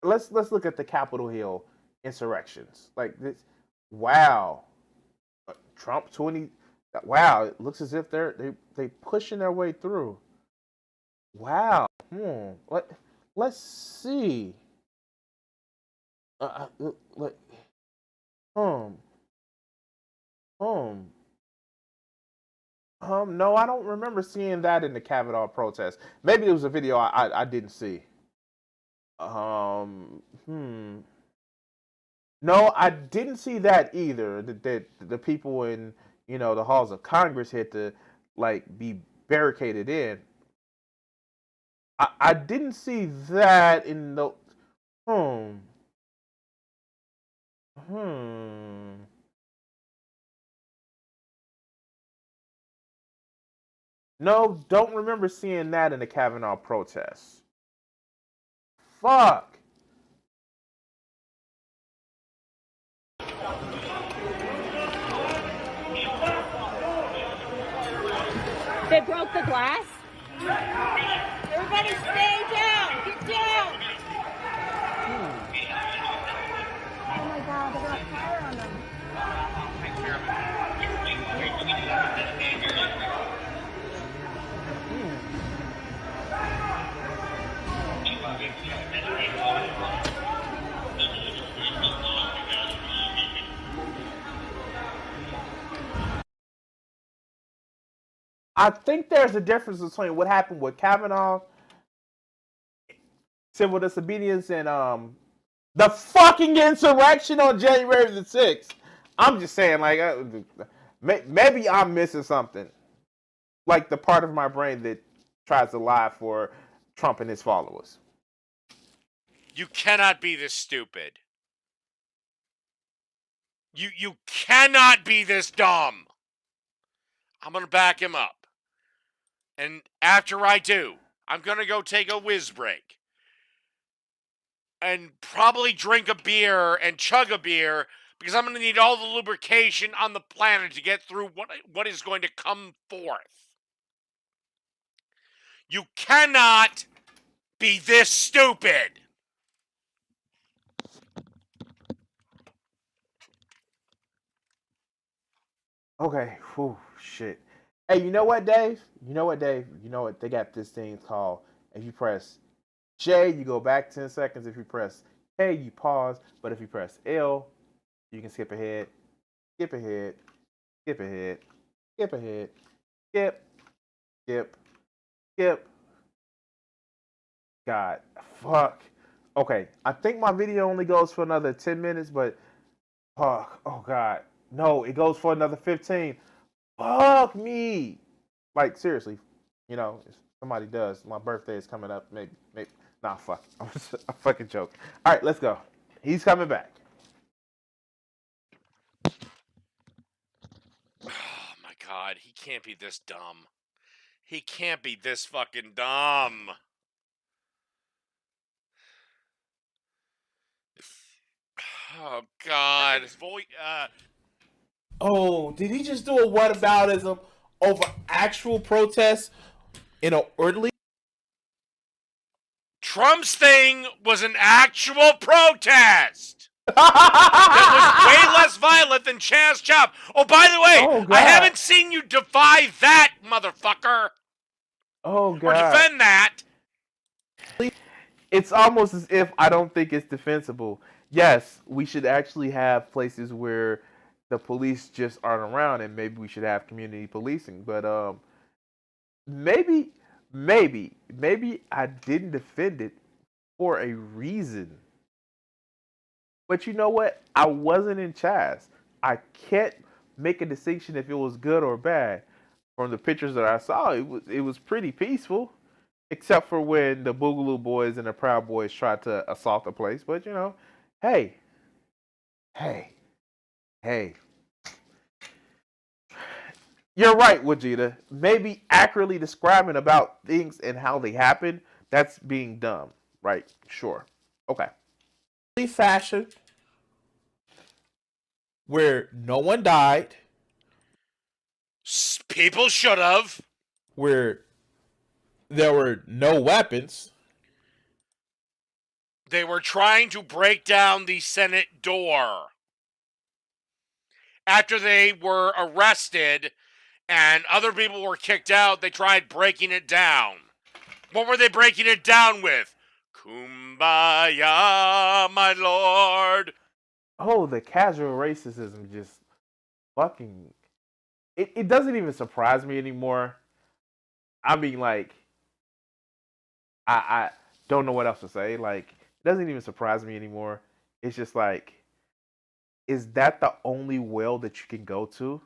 let's look at the Capitol Hill insurrections. Like this, wow, Trump 20. Wow, it looks as if they pushing their way through. Wow. Let's see. No, I don't remember seeing that in the Kavanaugh protest. Maybe it was a video I didn't see. No, I didn't see that either. The people in the halls of Congress had to be barricaded in. I didn't see that in the No, don't remember seeing that in the Kavanaugh protests. Fuck. They broke the glass? Everybody stay down! Get down! Oh my god, they got fire on them. I think there's a difference between what happened with Kavanaugh, civil disobedience, and the fucking insurrection on January the 6th. I'm just saying, maybe I'm missing something. Like the part of my brain that tries to lie for Trump and his followers. You cannot be this stupid. You cannot be this dumb. I'm going to back him up. And after I do, I'm going to go take a whiz break. And probably drink a beer and chug a beer because I'm going to need all the lubrication on the planet to get through what is going to come forth. You cannot be this stupid. Okay. Whew, shit. Hey, you know what, Dave? You know what? They got this thing called, if you press J, you go back 10 seconds. If you press K, you pause. But if you press L, you can skip ahead, skip ahead, skip ahead, skip ahead, skip, skip, skip. God, fuck. Okay, I think my video only goes for another 10 minutes, but fuck. Oh, God. No, it goes for another 15. Fuck me. Like, seriously, if somebody does, my birthday is coming up, maybe. Nah, fuck. I'm a fucking joke. All right, let's go. He's coming back. Oh, my God. He can't be this dumb. He can't be this fucking dumb. Oh, God. Oh, did he just do a whataboutism over actual protests in an orderly? Trump's thing was an actual protest that was way less violent than Chaz Chop. Oh, by the way, I haven't seen you defy that, motherfucker. Oh, God. Or defend that. It's almost as if I don't think it's defensible. Yes, we should actually have places where the police just aren't around, and maybe we should have community policing. But maybe I didn't defend it for a reason. But you know what? I wasn't in Chaz. I can't make a distinction if it was good or bad. From the pictures that I saw, it was pretty peaceful, except for when the Boogaloo Boys and the Proud Boys tried to assault the place. But hey, Hey, hey. You're right, Vegeta. Maybe accurately describing about things and how they happen, that's being dumb. Right, sure. Okay. Fashion where no one died, People should have. where there were no weapons. They were trying to break down the Senate door. After they were arrested and other people were kicked out, they tried breaking it down. What were they breaking it down with? Kumbaya, my lord. Oh, the casual racism just fucking. It doesn't even surprise me anymore. I mean, like, I don't know what else to say. Like, it doesn't even surprise me anymore. It's just like, is that the only well that you can go to?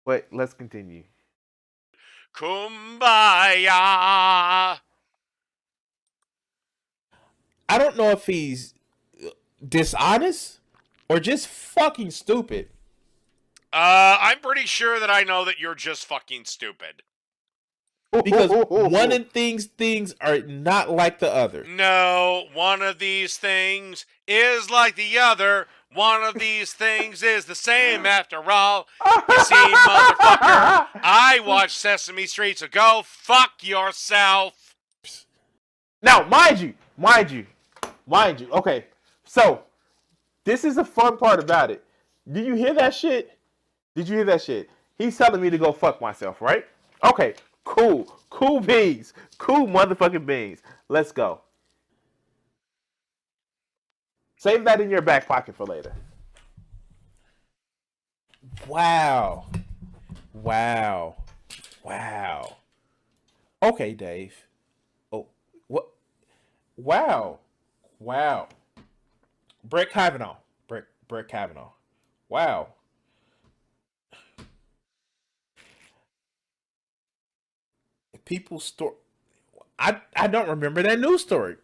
But let's continue. Kumbaya. I don't know if he's dishonest or just fucking stupid. I'm pretty sure that I know that you're just fucking stupid. Because one of things are not like the other. No, one of these things is like the other. One of these things is the same after all. You see, motherfucker, I watched Sesame Street, so go fuck yourself. Now, mind you. Okay, so this is the fun part about it. Did you hear that shit? He's telling me to go fuck myself, right? Okay, cool beans, cool motherfucking beans. Let's go. Save that in your back pocket for later. Wow. Okay, Dave. Oh, what? Wow. Brett Kavanaugh. Brett Kavanaugh. Wow. People store. I don't remember that news story.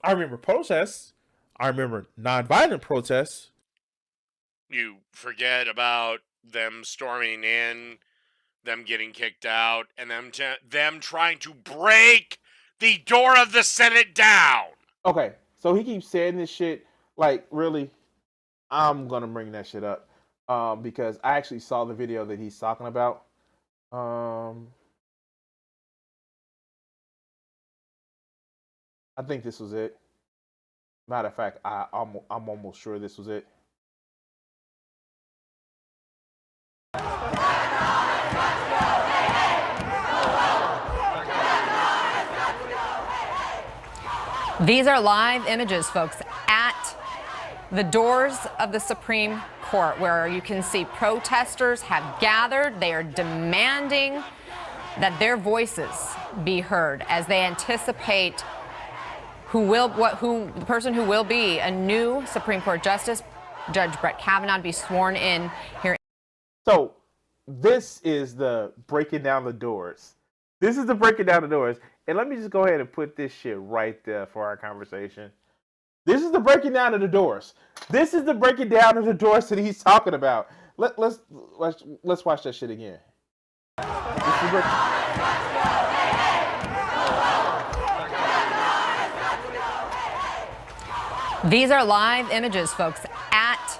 I remember protests. I remember nonviolent protests. You forget about them storming in, them getting kicked out, and them trying to break the door of the Senate down. Okay, so he keeps saying this shit. Like, really, I'm gonna bring that shit up because I actually saw the video that he's talking about. I think this was it. Matter of fact, I'm almost sure this was it. These are live images, folks, at the doors of the Supreme Court, where you can see protesters have gathered. They are demanding that their voices be heard as they anticipate the person who will be a new Supreme Court Justice, Judge Brett Kavanaugh, to be sworn in here. So this is the breaking down the doors. And let me just go ahead and put this shit right there for our conversation. This is the breaking down of the doors. This is the breaking down of the doors that he's talking about. Let's watch that shit again. These are live images, folks, at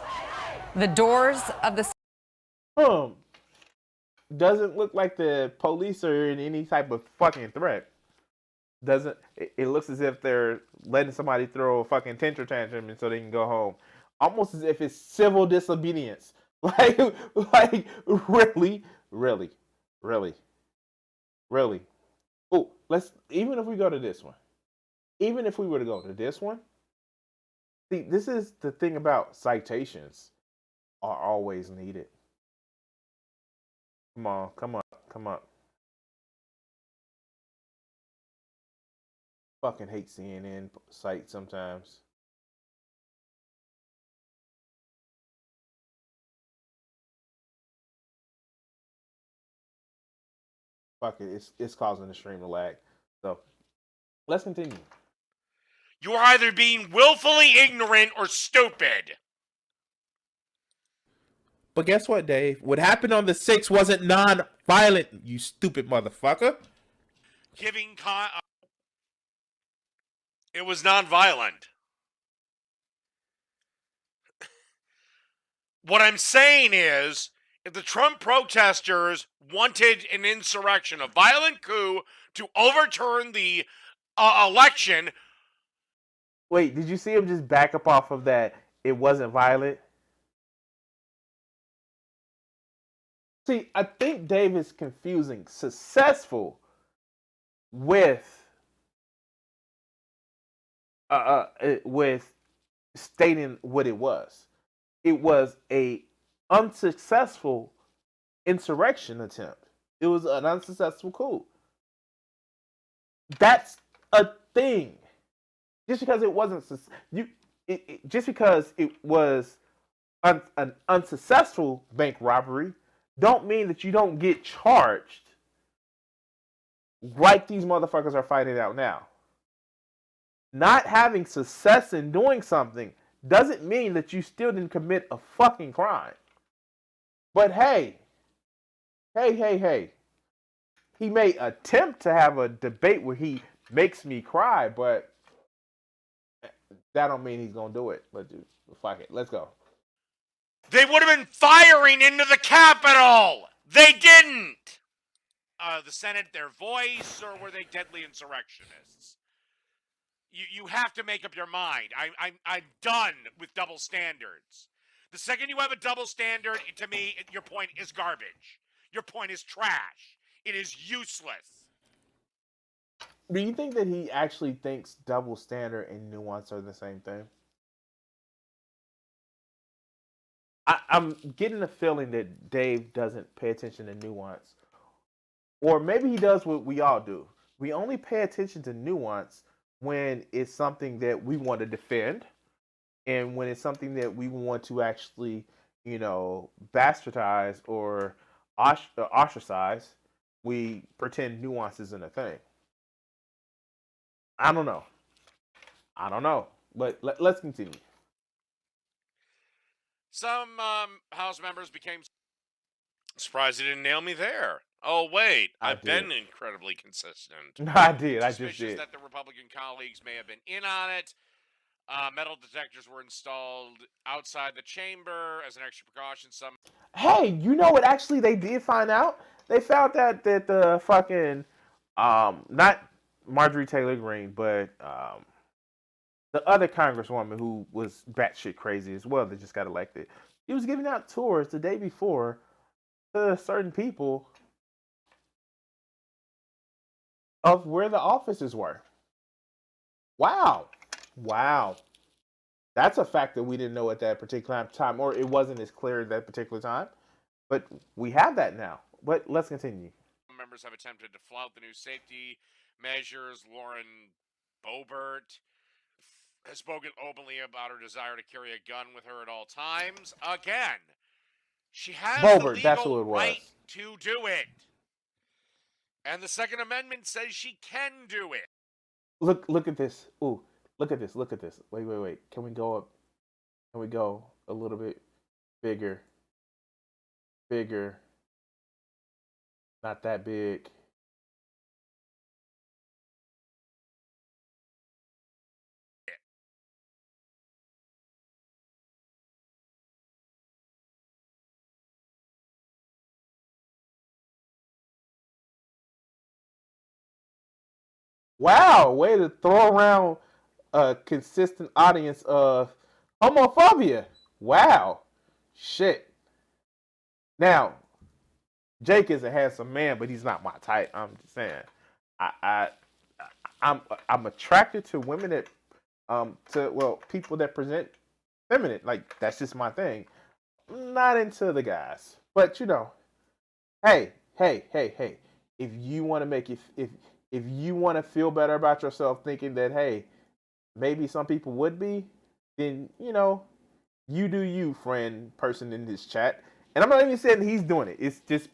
the doors of the... Doesn't look like the police are in any type of fucking threat. It looks as if they're letting somebody throw a fucking tantrum and so they can go home. Almost as if it's civil disobedience. Like really. Oh, even if we go to this one. Even if we were to go to this one. See, this is the thing about citations are always needed. Come on. Fucking hate CNN sites sometimes. Fuck it, it's causing the stream to lag. So, let's continue. You are either being willfully ignorant or stupid. But guess what, Dave? What happened on the 6th wasn't non-violent, you stupid motherfucker. It was non-violent. What I'm saying is, if the Trump protesters wanted an insurrection, a violent coup to overturn the election. Wait, did you see him just back up off of that? It wasn't violent. See, I think Dave is confusing successful with stating what it was. It was a unsuccessful insurrection attempt. It was an unsuccessful coup. That's a thing. Just because it wasn't just because it was an unsuccessful bank robbery, don't mean that you don't get charged like these motherfuckers are fighting out now. Not having success in doing something doesn't mean that you still didn't commit a fucking crime. But hey. He may attempt to have a debate where he makes me cry, but that don't mean he's gonna do it. But dude, fuck it. Let's go. They would have been firing into the Capitol. They didn't. The Senate, their voice, or were they deadly insurrectionists? You have to make up your mind. I'm done with double standards. The second you have a double standard, to me, your point is garbage. Your point is trash. It is useless. Do you think that he actually thinks double standard and nuance are the same thing? I'm getting the feeling that Dave doesn't pay attention to nuance. Or maybe he does what we all do. We only pay attention to nuance when it's something that we want to defend and when it's something that we want to actually, bastardize or ostracize. We pretend nuance isn't a thing. I don't know. But let's continue. Some House members became surprised they didn't nail me there. Oh, wait. I've been incredibly consistent. I did. I just Suspicious did. that the Republican colleagues may have been in on it. Metal detectors were installed outside the chamber as an extra precaution. Hey, you know what actually they did find out? They found out that the fucking, not Marjorie Taylor Greene, but the other congresswoman who was batshit crazy as well that just got elected, he was giving out tours the day before to certain people of where the offices were. Wow. That's a fact that we didn't know at that particular time, or it wasn't as clear at that particular time. But we have that now. But let's continue. Members have attempted to flout the new safety measures. Lauren Boebert has spoken openly about her desire to carry a gun with her at all times. Again, she has the legal right to do it. And the Second Amendment says she can do it. Look at this. Ooh, look at this. Wait. Can we go up? Can we go a little bit bigger? Not that big. Wow, way to throw around a consistent audience of homophobia. Wow. Shit. Now, Jake is a handsome man, but he's not my type. I'm just saying. I'm attracted to women that people that present feminine. Like, that's just my thing. Not into the guys. But hey. If you want to make it if you want to feel better about yourself thinking that, hey, maybe some people would be, then, you do you, friend, person in this chat. And I'm not even saying he's doing it. It's just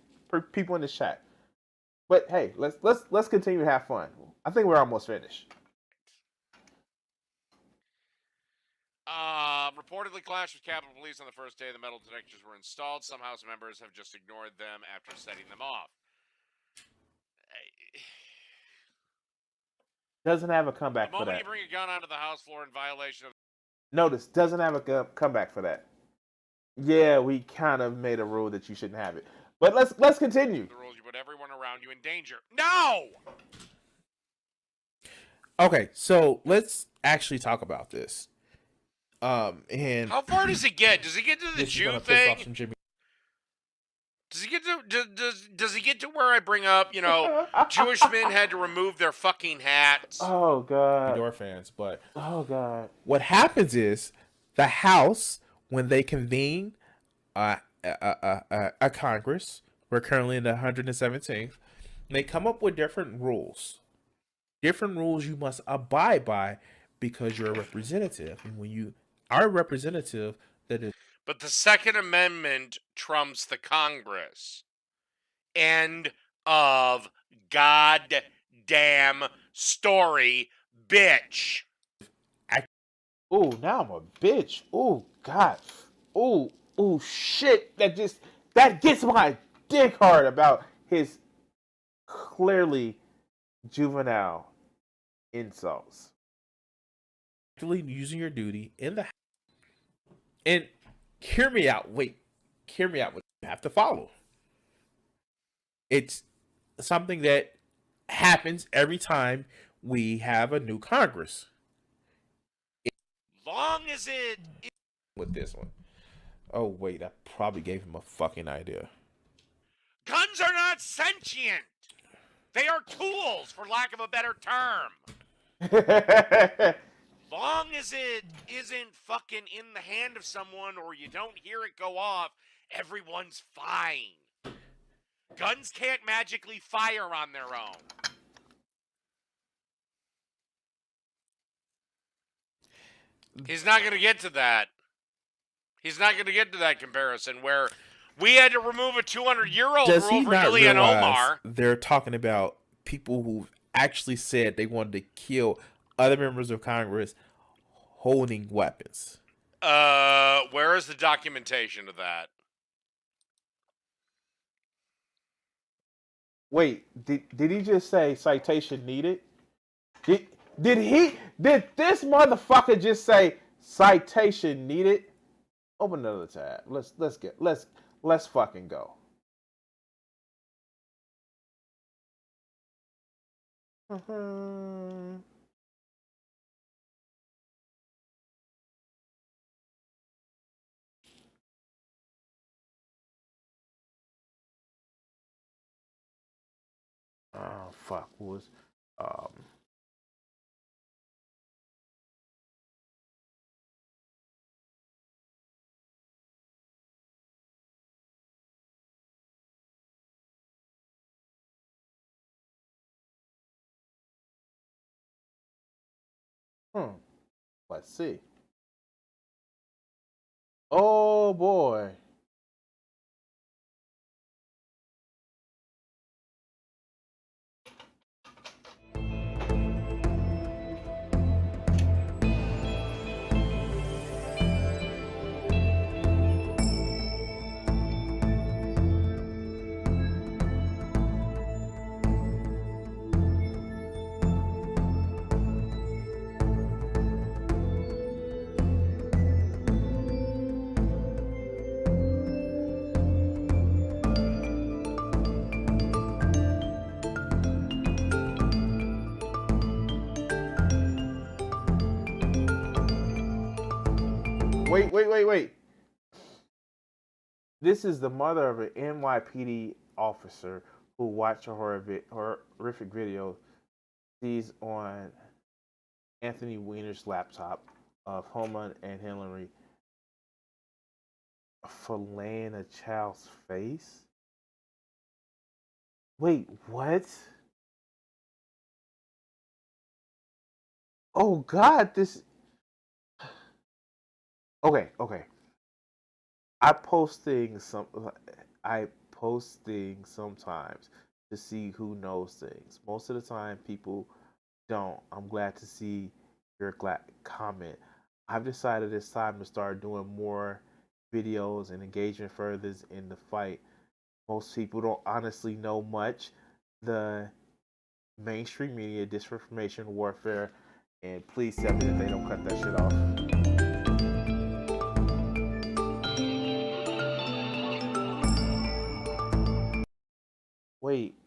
people in this chat. But hey, let's continue to have fun. I think we're almost finished. reportedly clashed with Capitol Police on the first day the metal detectors were installed. Some House members have just ignored them after setting them off. Doesn't have a comeback The for moment that. you bring a gun onto the House floor in violation of... Notice, doesn't have a comeback for that. Yeah, we kind of made a rule that you shouldn't have it. But let's continue. The rules, you put everyone around you in danger. No! Okay, so let's actually talk about this. And how far does it get? Does he get to the Jew thing? Does he get to does he get to where I bring up, Jewish men had to remove their fucking hats? Oh god. Door fans, but oh god. What happens is the House, when they convene a Congress, we're currently in the 117th, they come up with different rules. Different rules you must abide by because you're a representative. And when you are a representative, that is. But the Second Amendment trumps the Congress. End of goddamn story, bitch. Oh, now I'm a bitch. Oh god. Oh shit. That gets my dick hard about his clearly juvenile insults. Actually using your duty in the... And hear me out. Wait. Hear me out. What you have to follow. It's something that happens every time we have a new Congress. Long as it... With this one. Oh, wait. I probably gave him a fucking idea. Guns are not sentient. They are tools, for lack of a better term. Long as it isn't fucking in the hand of someone or you don't hear it go off, everyone's fine. Guns can't magically fire on their own. He's not going to get to that. He's not going to get to that comparison where we had to remove a 200-year-old rule for Ilhan Omar. They're talking about people who actually said they wanted to kill other members of Congress holding weapons. Where is the documentation of that? Wait, did he just say citation needed? Did this motherfucker just say citation needed? Open another tab. Let's fucking go. Oh fuck, what was let's see. Oh boy. Wait. This is the mother of an NYPD officer who watched a horrific video sees on Anthony Weiner's laptop of Homan and Hillary filleting a child's face. Wait, what? Oh God, this... Okay. I post things sometimes to see who knows things. Most of the time, people don't. I'm glad to see your comment. I've decided it's time to start doing more videos and engagement further in the fight. Most people don't honestly know much. The mainstream media, disinformation, warfare, and please tell me that they don't cut that shit off. Wait.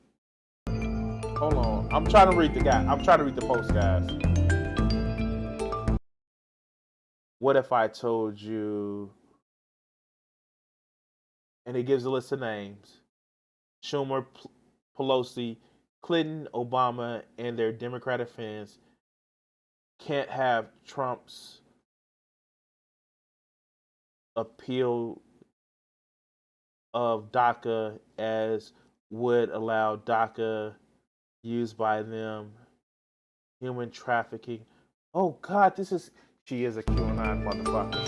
Hold on. I'm trying to read the post, guys. What if I told you, and it gives a list of names: Schumer, Pelosi, Clinton, Obama, and their Democratic friends can't have Trump's appeal of DACA as would allow DACA used by them, human trafficking. Oh God, she is a QAnon motherfucker.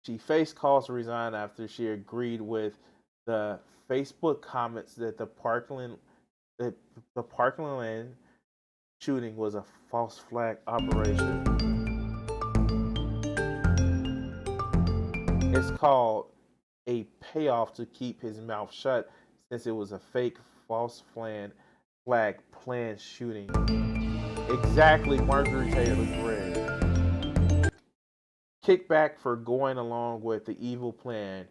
She faced calls to resign after she agreed with the Facebook comments that the Parkland shooting was a false flag operation. It's called a payoff to keep his mouth shut since it was a fake false flag planned shooting. Exactly, Marjorie Taylor Greene. Kickback for going along with the evil plan.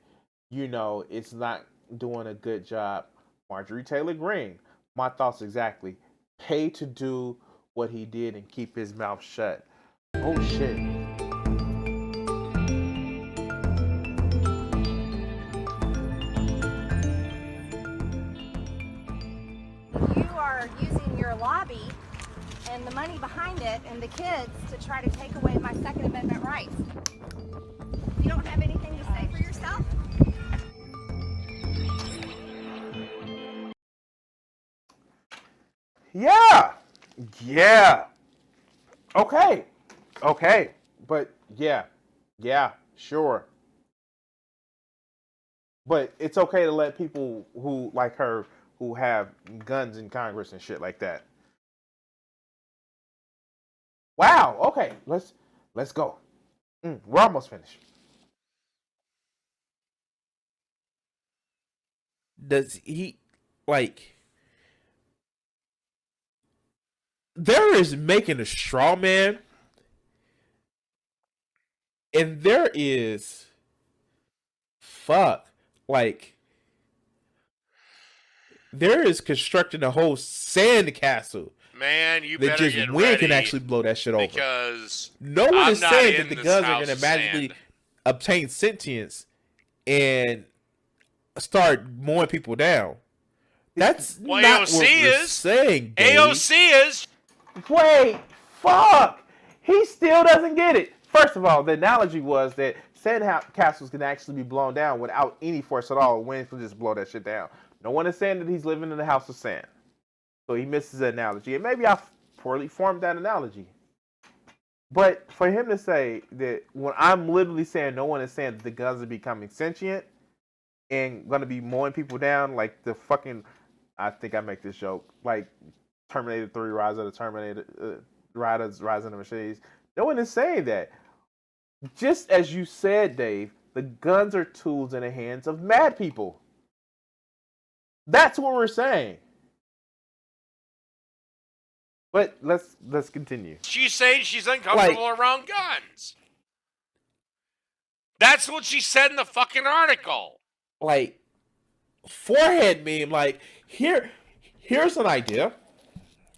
You know, it's not doing a good job. Marjorie Taylor Greene. My thoughts exactly. Pay to do what he did and keep his mouth shut. Oh shit. You are using your lobby and the money behind it and the kids to try to take away my Second Amendment rights. You don't have anything to say for yourself? Yeah. Okay. But yeah, sure. But it's okay to let people who like her who have guns in Congress and shit like that. Wow. Okay. Let's go. We're almost finished. Does he like? There is making a straw man, and there is there is constructing a whole sand castle. Man, you that better just get wind ready can actually blow that shit over. Because no one I'm is not saying in that the this guns are house going to of magically sand. obtain sentience and start mowing people down. That's Well, not AOC what we're is. saying, Dave. AOC is. Wait, fuck! He still doesn't get it. First of all, the analogy was that sand castles can actually be blown down without any force at all. Winds will just blow that shit down. No one is saying that he's living in a house of sand. So he misses the analogy. And maybe I poorly formed that analogy. But for him to say that when I'm literally saying no one is saying that the guns are becoming sentient and going to be mowing people down like the fucking, I think I make this joke, like Terminator 3, Rise of the Terminator, Rise of the Machines. No one is saying that. Just as you said, Dave, the guns are tools in the hands of mad people. That's what we're saying. But let's continue. She's saying she's uncomfortable around guns. That's what she said in the fucking article. Like, forehead meme, like, here's an idea.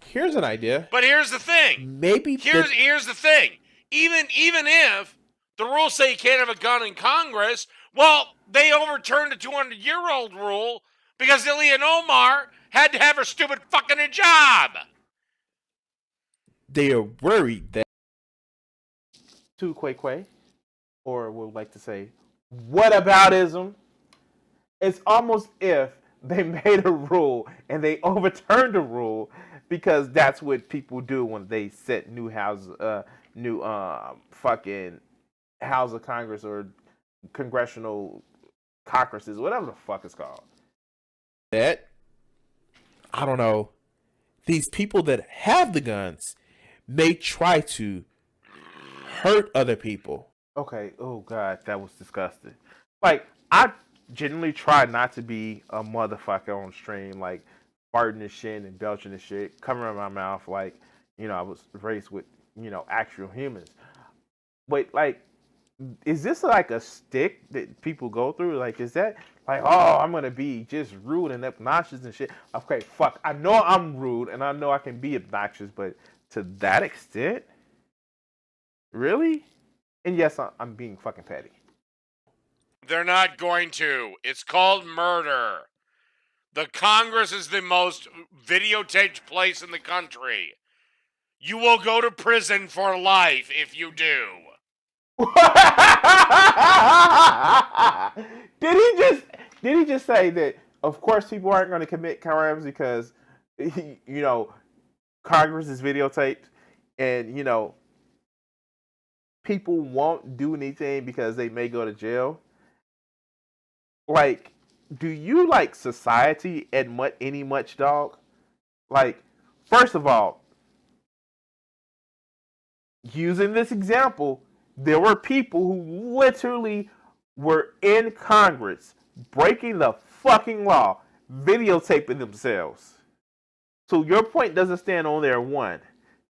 Here's an idea. But here's the thing. Maybe here's the thing. Even if the rules say you can't have a gun in Congress, well, they overturned the 200-year-old rule because Ilhan Omar had to have her stupid fucking job. They are worried that to Quay, or would like to say, whataboutism. It's almost if they made a rule and they overturned a rule because that's what people do when they set new fucking House of Congress or congressional caucuses, whatever the fuck it's called. That, I don't know, these people that have the guns may try to hurt other people. Okay. Oh God, that was disgusting. Like I genuinely try not to be a motherfucker on stream, like farting and shit and belching and shit, covering my mouth like I was raised with actual humans. But like, is this like a stick that people go through? Like, is that like, oh, I'm gonna be just rude and obnoxious and shit? Okay, fuck. I know I'm rude and I know I can be obnoxious, but to that extent, really? And yes, I'm being fucking petty. They're not going to. It's called murder. The Congress is the most videotaped place in the country. You will go to prison for life if you do. Did he just say that of course people aren't going to commit crimes because Congress is videotaped and people won't do anything because they may go to jail? Like, do you like society any much, dog? Like, first of all, using this example, there were people who literally were in Congress breaking the fucking law, videotaping themselves. So your point doesn't stand on there, one.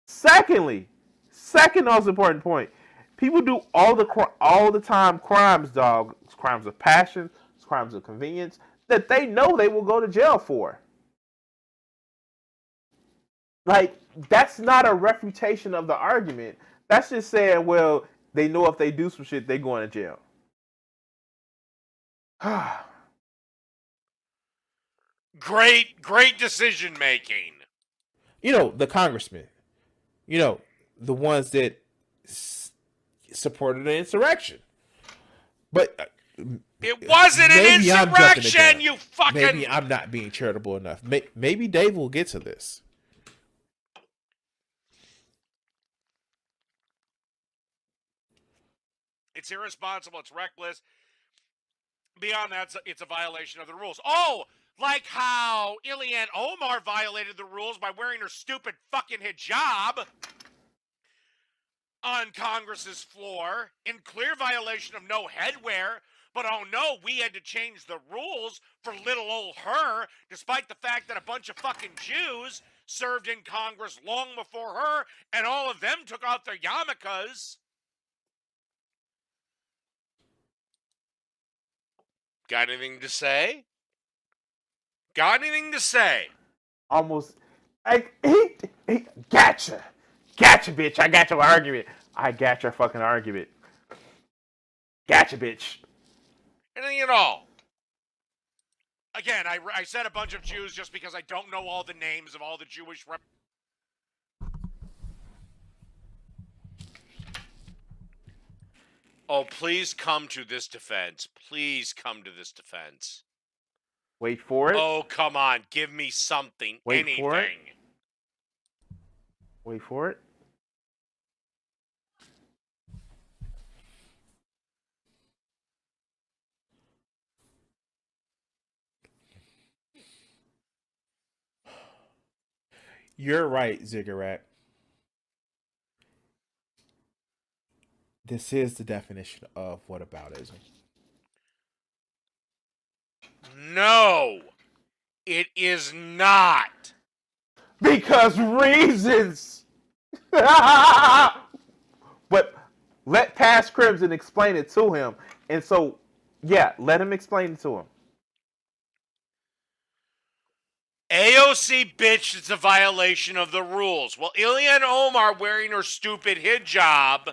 Second most important point, people do all the time crimes, dog. Crimes of passion, crimes of convenience that they know they will go to jail for. Like, that's not a refutation of the argument. That's just saying, well, they know if they do some shit, they going to jail. Great decision making. The congressmen, the ones that supported the insurrection. But it wasn't an insurrection, you fucking... Maybe I'm not being charitable enough. Maybe Dave will get to this. It's irresponsible. It's reckless. Beyond that, it's a violation of the rules. Oh, like how Ilhan Omar violated the rules by wearing her stupid fucking hijab on Congress's floor in clear violation of no headwear. But oh no, we had to change the rules for little old her, despite the fact that a bunch of fucking Jews served in Congress long before her, and all of them took off their yarmulkes. Got anything to say? Got anything to say? Almost. He gotcha, bitch. I got your argument. I got your fucking argument. Gotcha, bitch. Anything at all? Again, I said a bunch of Jews just because I don't know all the names of all the Jewish Oh, please come to this defense. Please come to this defense. Wait for it. Oh, come on. Give me something. Anything. For it. Wait for it. You're right, Ziggurat. This is the definition of whataboutism. No, it is not. Because reasons. But let Past Crimson explain it to him. And so, yeah, let him explain it to him. AOC bitch, it's a violation of the rules. Well, Ilhan Omar wearing her stupid hijab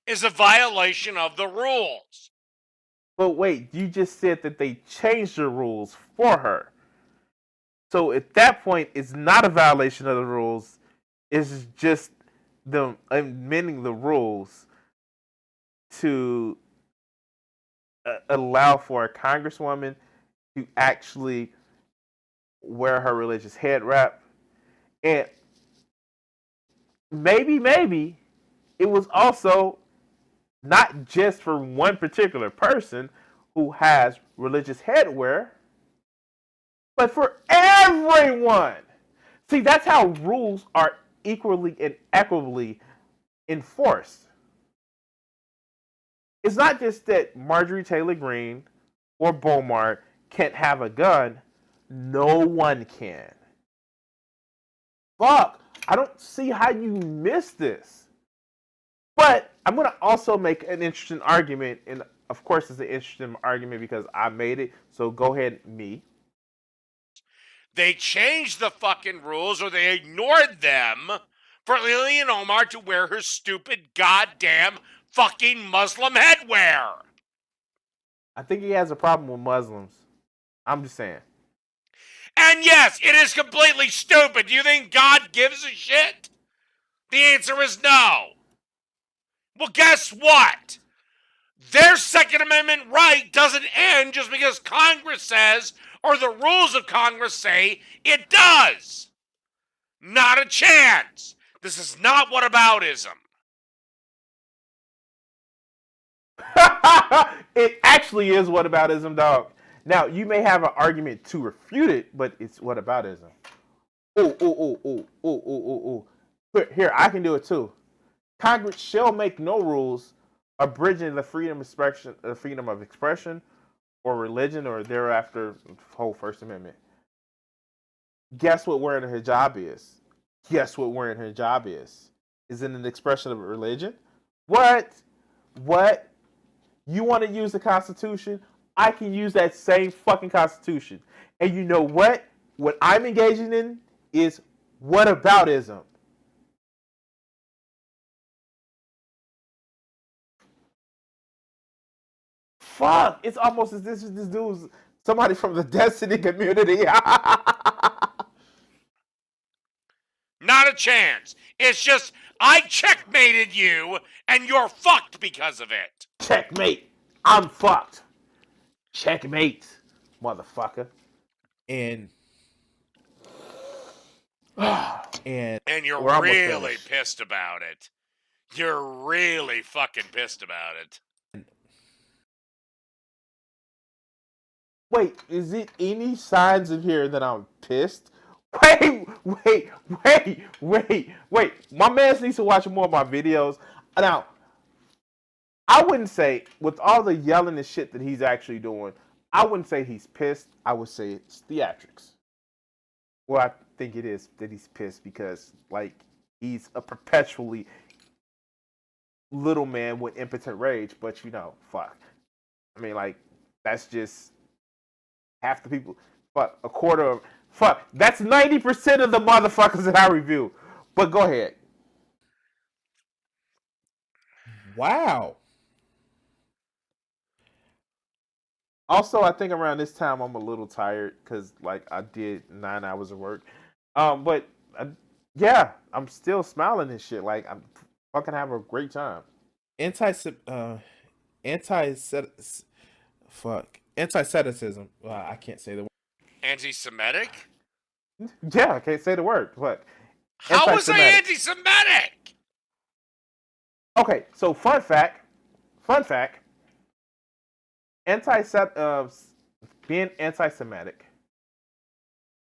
is a violation of the rules. But wait, you just said that they changed the rules for her. So at that point, it's not a violation of the rules. It's just them amending the rules to allow for a congresswoman to actually wear her religious head wrap. And maybe it was also not just for one particular person who has religious headwear, but for everyone. See, that's how rules are equally and equitably enforced. It's not just that Marjorie Taylor Greene or Beaumont can't have a gun. No one can. Fuck. I don't see how you miss this. But I'm going to also make an interesting argument. And of course, it's an interesting argument because I made it. So go ahead, me. They changed the fucking rules, or they ignored them, for Ilhan Omar to wear her stupid goddamn fucking Muslim headwear. I think he has a problem with Muslims. I'm just saying. And yes, it is completely stupid. Do you think God gives a shit? The answer is no. Well, guess what? Their Second Amendment right doesn't end just because Congress says, or the rules of Congress say it does. Not a chance. This is not whataboutism. It actually is whataboutism, dog. Now, you may have an argument to refute it, but it's whataboutism. Oh. Here, I can do it too. Congress shall make no rules abridging the freedom of expression or religion or thereafter whole First Amendment. Guess what wearing a hijab is? Guess what wearing a hijab is? Is it an expression of religion? What? You want to use the Constitution? I can use that same fucking Constitution. And you know what? What I'm engaging in is whataboutism. Fuck! It's almost as if this dude's somebody from the Destiny community. Not a chance. It's just, I checkmated you, and you're fucked because of it. Checkmate. I'm fucked. Checkmate, motherfucker. And you're we're almost really finished. pissed about it. You're really fucking pissed about it. Wait, is it any signs of here that I'm pissed? Wait. My man needs to watch more of my videos. Now, I wouldn't say, with all the yelling and shit that he's actually doing, I wouldn't say he's pissed. I would say it's theatrics. Well, I think it is that he's pissed because, like, he's a perpetually little man with impotent rage, but you know, fuck. I mean, like, that's just half the people. Fuck, a quarter of. Fuck, that's 90% of the motherfuckers that I review. But go ahead. wow. Also, I think around this time I'm a little tired because, like, I did 9 hours of work. But yeah, I'm still smiling and shit. Like, I'm fucking having a great time. Anti-Semitism. Well, I can't say the word. Anti-Semitic? Yeah, I can't say the word. What? How was I anti-Semitic? Okay, so fun fact. Being anti-Semitic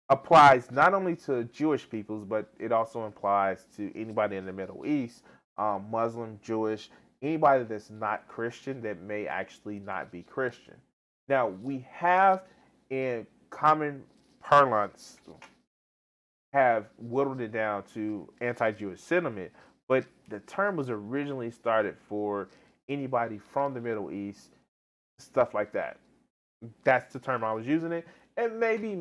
applies not only to Jewish peoples, but it also applies to anybody in the Middle East, Muslim, Jewish, anybody that's not Christian that may actually not be Christian. Now, we have in common parlance have whittled it down to anti-Jewish sentiment, but the term was originally started for anybody from the Middle East, stuff like that. That's the term I was using it, and maybe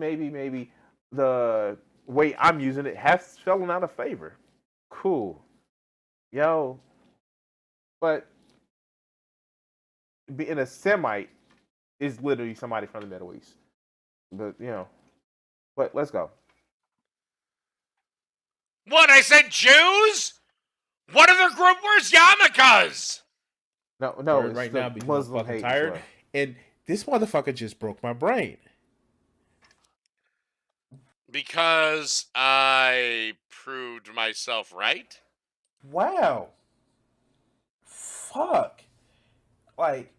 the way I'm using it has fallen out of favor. Cool. Yo, but being a Semite is literally somebody from the Middle East. But, you know, but let's go. What, I said Jews? What other group wears yarmulkes? No, it's right the now because Muslim I'm fucking hate tired. as well. And this motherfucker just broke my brain. Because I proved myself right? Wow. Fuck. Like,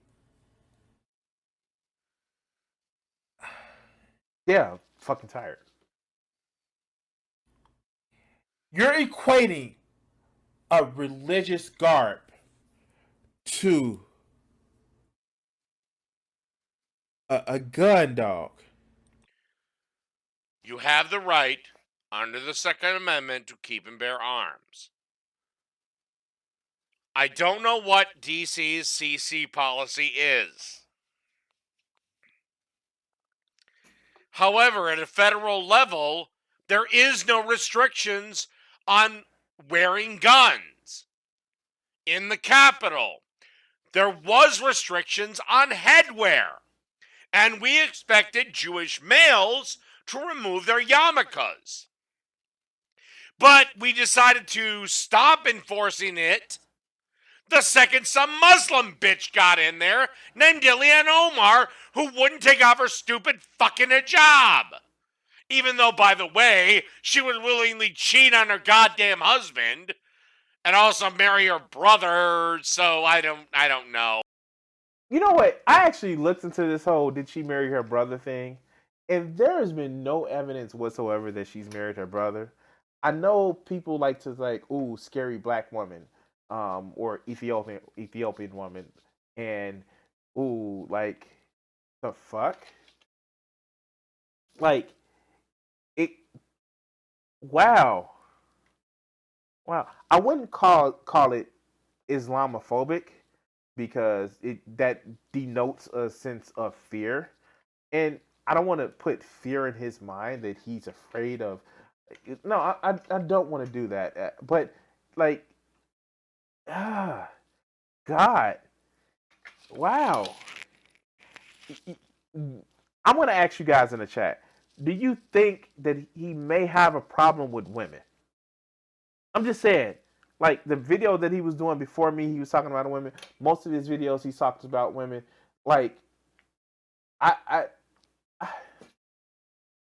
Yeah, I'm fucking tired. You're equating a religious garb to a gun, dog. You have the right, under the Second Amendment, to keep and bear arms. I don't know what DC's CC policy is. However, at a federal level, there is no restrictions on wearing guns. In the Capitol, there was restrictions on headwear, and we expected Jewish males to remove their yarmulkes. But we decided to stop enforcing it the second some Muslim bitch got in there named Ilhan Omar, who wouldn't take off her stupid fucking hijab. Even though, by the way, she would willingly cheat on her goddamn husband and also marry her brother, so I don't know. You know what? I actually looked into this whole did she marry her brother thing, and there has been no evidence whatsoever that she's married her brother. I know people like to ooh, scary black woman, or Ethiopian woman, and ooh, like the fuck, like it. Wow. I wouldn't call it Islamophobic because that denotes a sense of fear, and I don't want to put fear in his mind that he's afraid of. No, I don't want to do that. But like, God, wow. I'm gonna ask you guys in the chat. Do you think that he may have a problem with women? I'm just saying, like the video that he was doing before me, he was talking about women. Most of his videos, he talks about women. Like, God,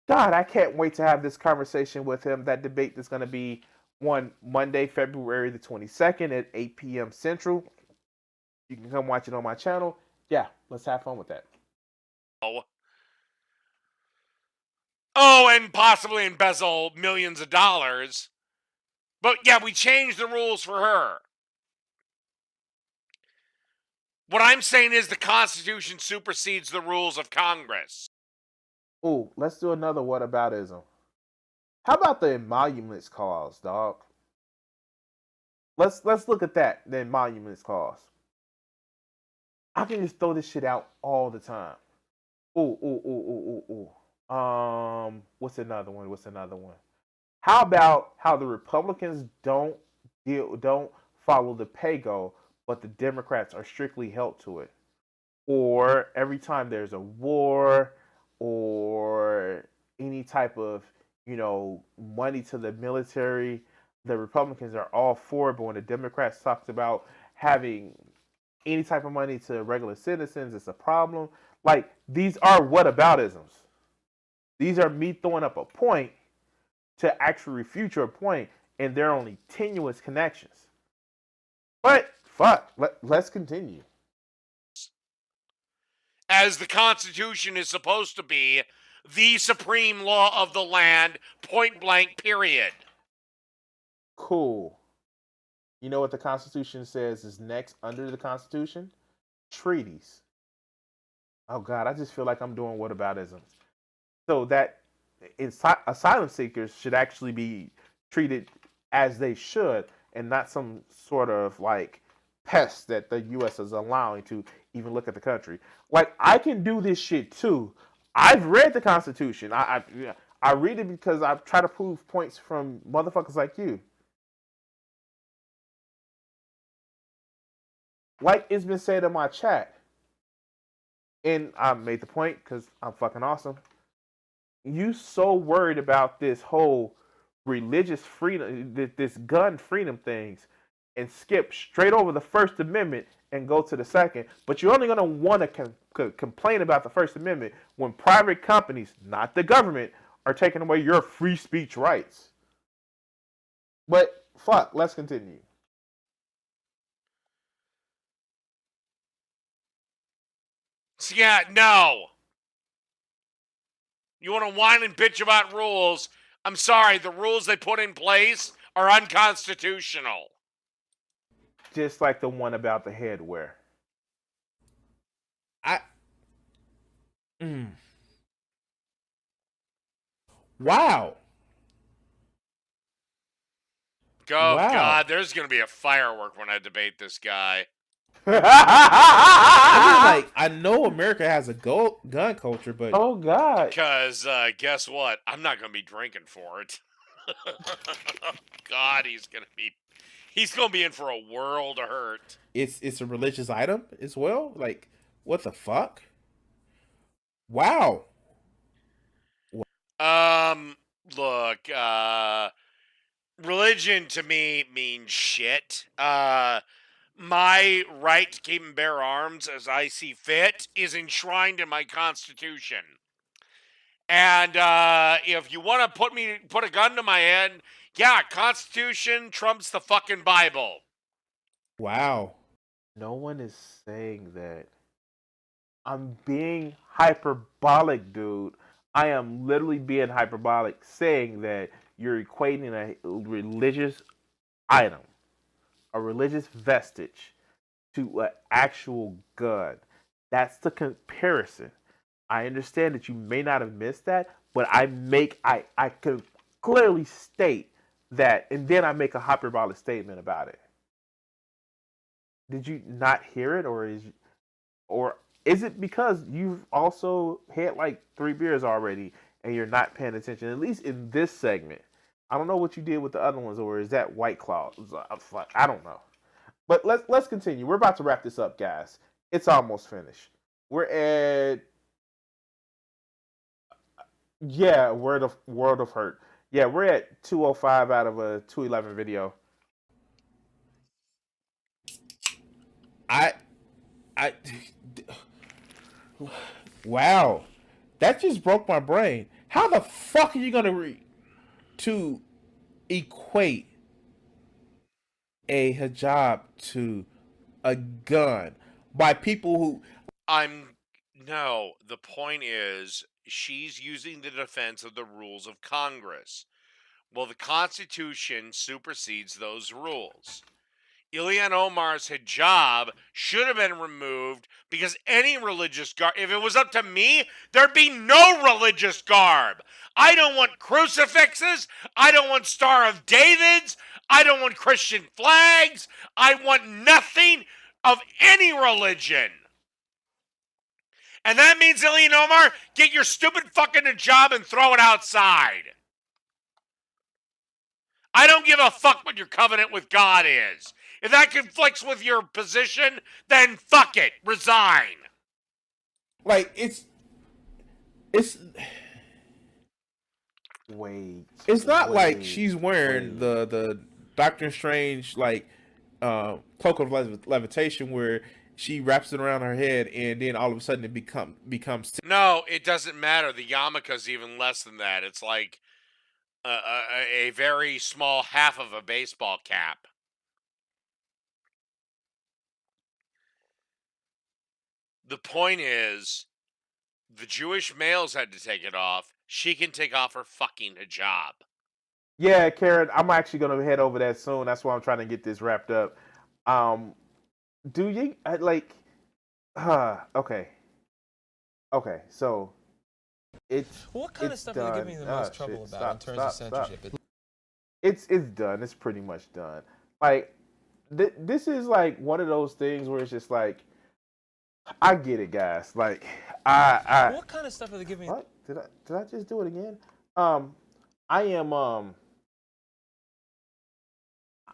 I can't wait to have this conversation with him. That debate is going to be on Monday, February the 22nd at 8 p.m. Central. You can come watch it on my channel. Yeah, let's have fun with that. Oh, and possibly embezzle millions of dollars. But yeah, we changed the rules for her. What I'm saying is the Constitution supersedes the rules of Congress. Ooh, let's do another whataboutism. How about the emoluments clause, dog? Let's look at that, the emoluments clause. I can just throw this shit out all the time. Ooh. What's another one? How about how the Republicans don't follow the pay go, but the Democrats are strictly held to it? Or every time there's a war or any type of, money to the military, the Republicans are all for it, but when the Democrats talked about having any type of money to regular citizens, it's a problem. Like, these are whataboutisms. These are me throwing up a point to actually refute your point, and they're only tenuous connections. But, fuck, let's continue. As the Constitution is supposed to be the supreme law of the land, point blank, period. Cool. You know what the Constitution says is next under the Constitution? Treaties. Oh, God, I just feel like I'm doing whataboutisms. So that asylum seekers should actually be treated as they should and not some sort of, like, pest that the U.S. is allowing to even look at the country. Like, I can do this shit, too. I've read the Constitution. I read it because I try to prove points from motherfuckers like you. Like it's been said in my chat, and I made the point because I'm fucking awesome. You so worried about this whole religious freedom, this gun freedom things, and skip straight over the First Amendment and go to the second, but you're only going to want to complain about the First Amendment when private companies, not the government, are taking away your free speech rights. But fuck, let's continue. So yeah, no. You want to whine and bitch about rules? I'm sorry, the rules they put in place are unconstitutional. Just like the one about the headwear. Wow. Oh, Wow. God, there's going to be a firework when I debate this guy. I mean, like, I know America has a gun culture, but Oh, God. Because guess what? I'm not going to be drinking for it. God, he's going to be in for a world of hurt. it's a religious item as well. Like, what the fuck? Wow. Look, religion to me means shit. My right to keep and bear arms as I see fit is enshrined in my Constitution. And if you want to put a gun to my head, yeah, Constitution trumps the fucking Bible. Wow. No one is saying that. I'm being hyperbolic, dude. I am literally being hyperbolic, saying that you're equating a religious item, a religious vestige, to an actual gun. That's the comparison. I understand that you may not have missed that, but I could clearly state that, and then I make a hyperbolic statement about it. Did you not hear it, or is it because you've also had like 3 beers already and you're not paying attention? At least in this segment, I don't know what you did with the other ones, or is that White Claw? I don't know. But let's continue. We're about to wrap this up, guys. It's almost finished. We're at World of Hurt. Yeah, we're at 205 out of a 211 video. Wow, that just broke my brain. How the fuck are you gonna to equate a hijab to a gun by people who? No, the point is she's using the defense of the rules of Congress. Well, the Constitution supersedes those rules. Ilhan Omar's hijab should have been removed because any religious garb, if it was up to me, there'd be no religious garb. I don't want crucifixes. I don't want Star of Davids. I don't want Christian flags. I want nothing of any religion. And that means, Ilhan Omar, get your stupid fucking hijab and throw it outside. I don't give a fuck what your covenant with God is. If that conflicts with your position, then fuck it. Resign. Like, it's not like she's wearing the Doctor Strange like cloak of levitation where she wraps it around her head and then all of a sudden it becomes. No, it doesn't matter. The yarmulke's even less than that. It's like a very small half of a baseball cap. The point is, the Jewish males had to take it off. She can take off her fucking hijab. Yeah, Karen, I'm actually going to head over that soon. That's why I'm trying to get this wrapped up. Do you, like, okay. Okay, so it's... What kind of stuff are they giving you the most trouble about in terms of censorship? It's done. It's pretty much done. Like, this is like one of those things where it's just like, I get it, guys. Like, what kind of stuff are they giving? What did I just do it again?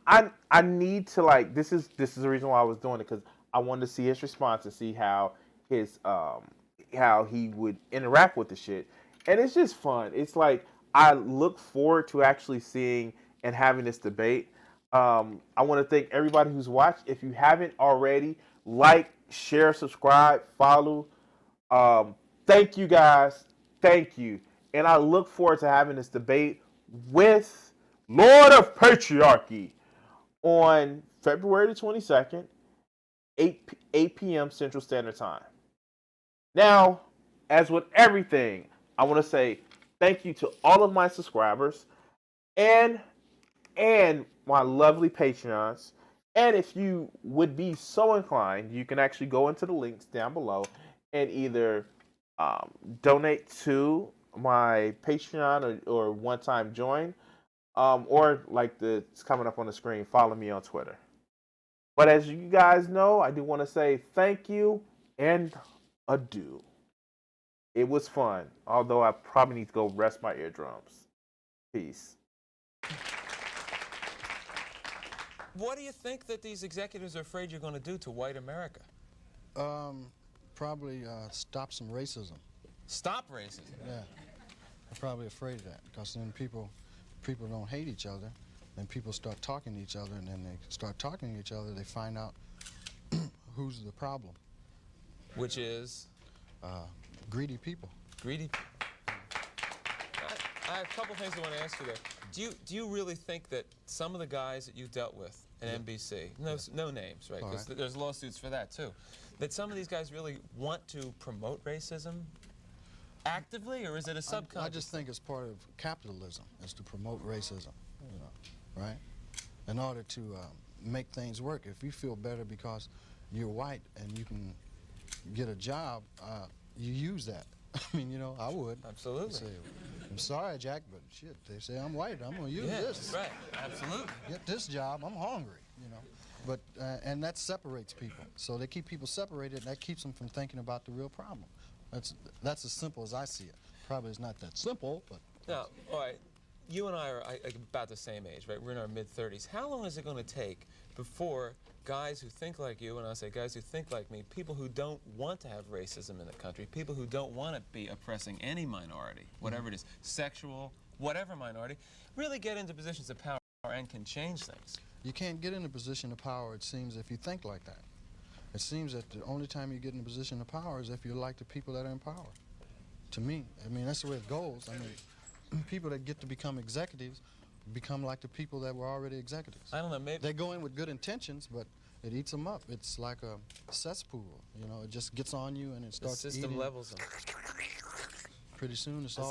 I need to, like, this is the reason why I was doing it, because I wanted to see his response and see how he would interact with the shit, and it's just fun. It's like I look forward to actually seeing and having this debate. I want to thank everybody who's watched. If you haven't already, like, share, subscribe, follow. Thank you, guys. Thank you. And I look forward to having this debate with Lord of Patriarchy on February the 22nd, 8 p.m. Central Standard Time. Now, as with everything, I want to say thank you to all of my subscribers. And and my lovely Patreons. And if you would be so inclined, you can actually go into the links down below and either donate to my Patreon or one-time join, or like it's coming up on the screen, follow me on Twitter. But as you guys know, I do want to say thank you and adieu. It was fun, although I probably need to go rest my eardrums. Peace. What do you think that these executives are afraid you're going to do to white America? Probably stop some racism. Stop racism? Yeah. I'm probably afraid of that, because then people don't hate each other, and people start talking to each other, and then they start talking to each other, they find out who's the problem. Which is? Greedy people. Greedy people. I have a couple things I want to ask you there. Do you really think that some of the guys that you dealt with at NBC, no names, right? Because there's lawsuits for that too, that some of these guys really want to promote racism actively, or is it a subconscious? I just think it's part of capitalism, is to promote racism, you know, right? In order to make things work. If you feel better because you're white and you can get a job, you use that. I mean, you know, I would. Absolutely. Say, I'm sorry, Jack, but shit, they say I'm white. I'm going to use this. Right, absolutely. Get this job. I'm hungry, you know. But, and that separates people. So they keep people separated, and that keeps them from thinking about the real problem. That's as simple as I see it. Probably it's not that simple, but... Now, all right, you and I are about the same age, right? We're in our mid-30s. How long is it going to take before guys who think like you, and I say guys who think like me, people who don't want to have racism in the country, people who don't want to be oppressing any minority, whatever it is, sexual, whatever minority, really get into positions of power and can change things? You can't get in a position of power, it seems, if you think like that. It seems that the only time you get in a position of power is if you're like the people that are in power. To me, I mean, that's the way it goes. I mean, people that get to become executives become like the people that were already executives. I don't know, maybe... They go in with good intentions, but it eats them up. It's like a cesspool, you know, it just gets on you and it starts the system eating. levels them. Pretty soon it's all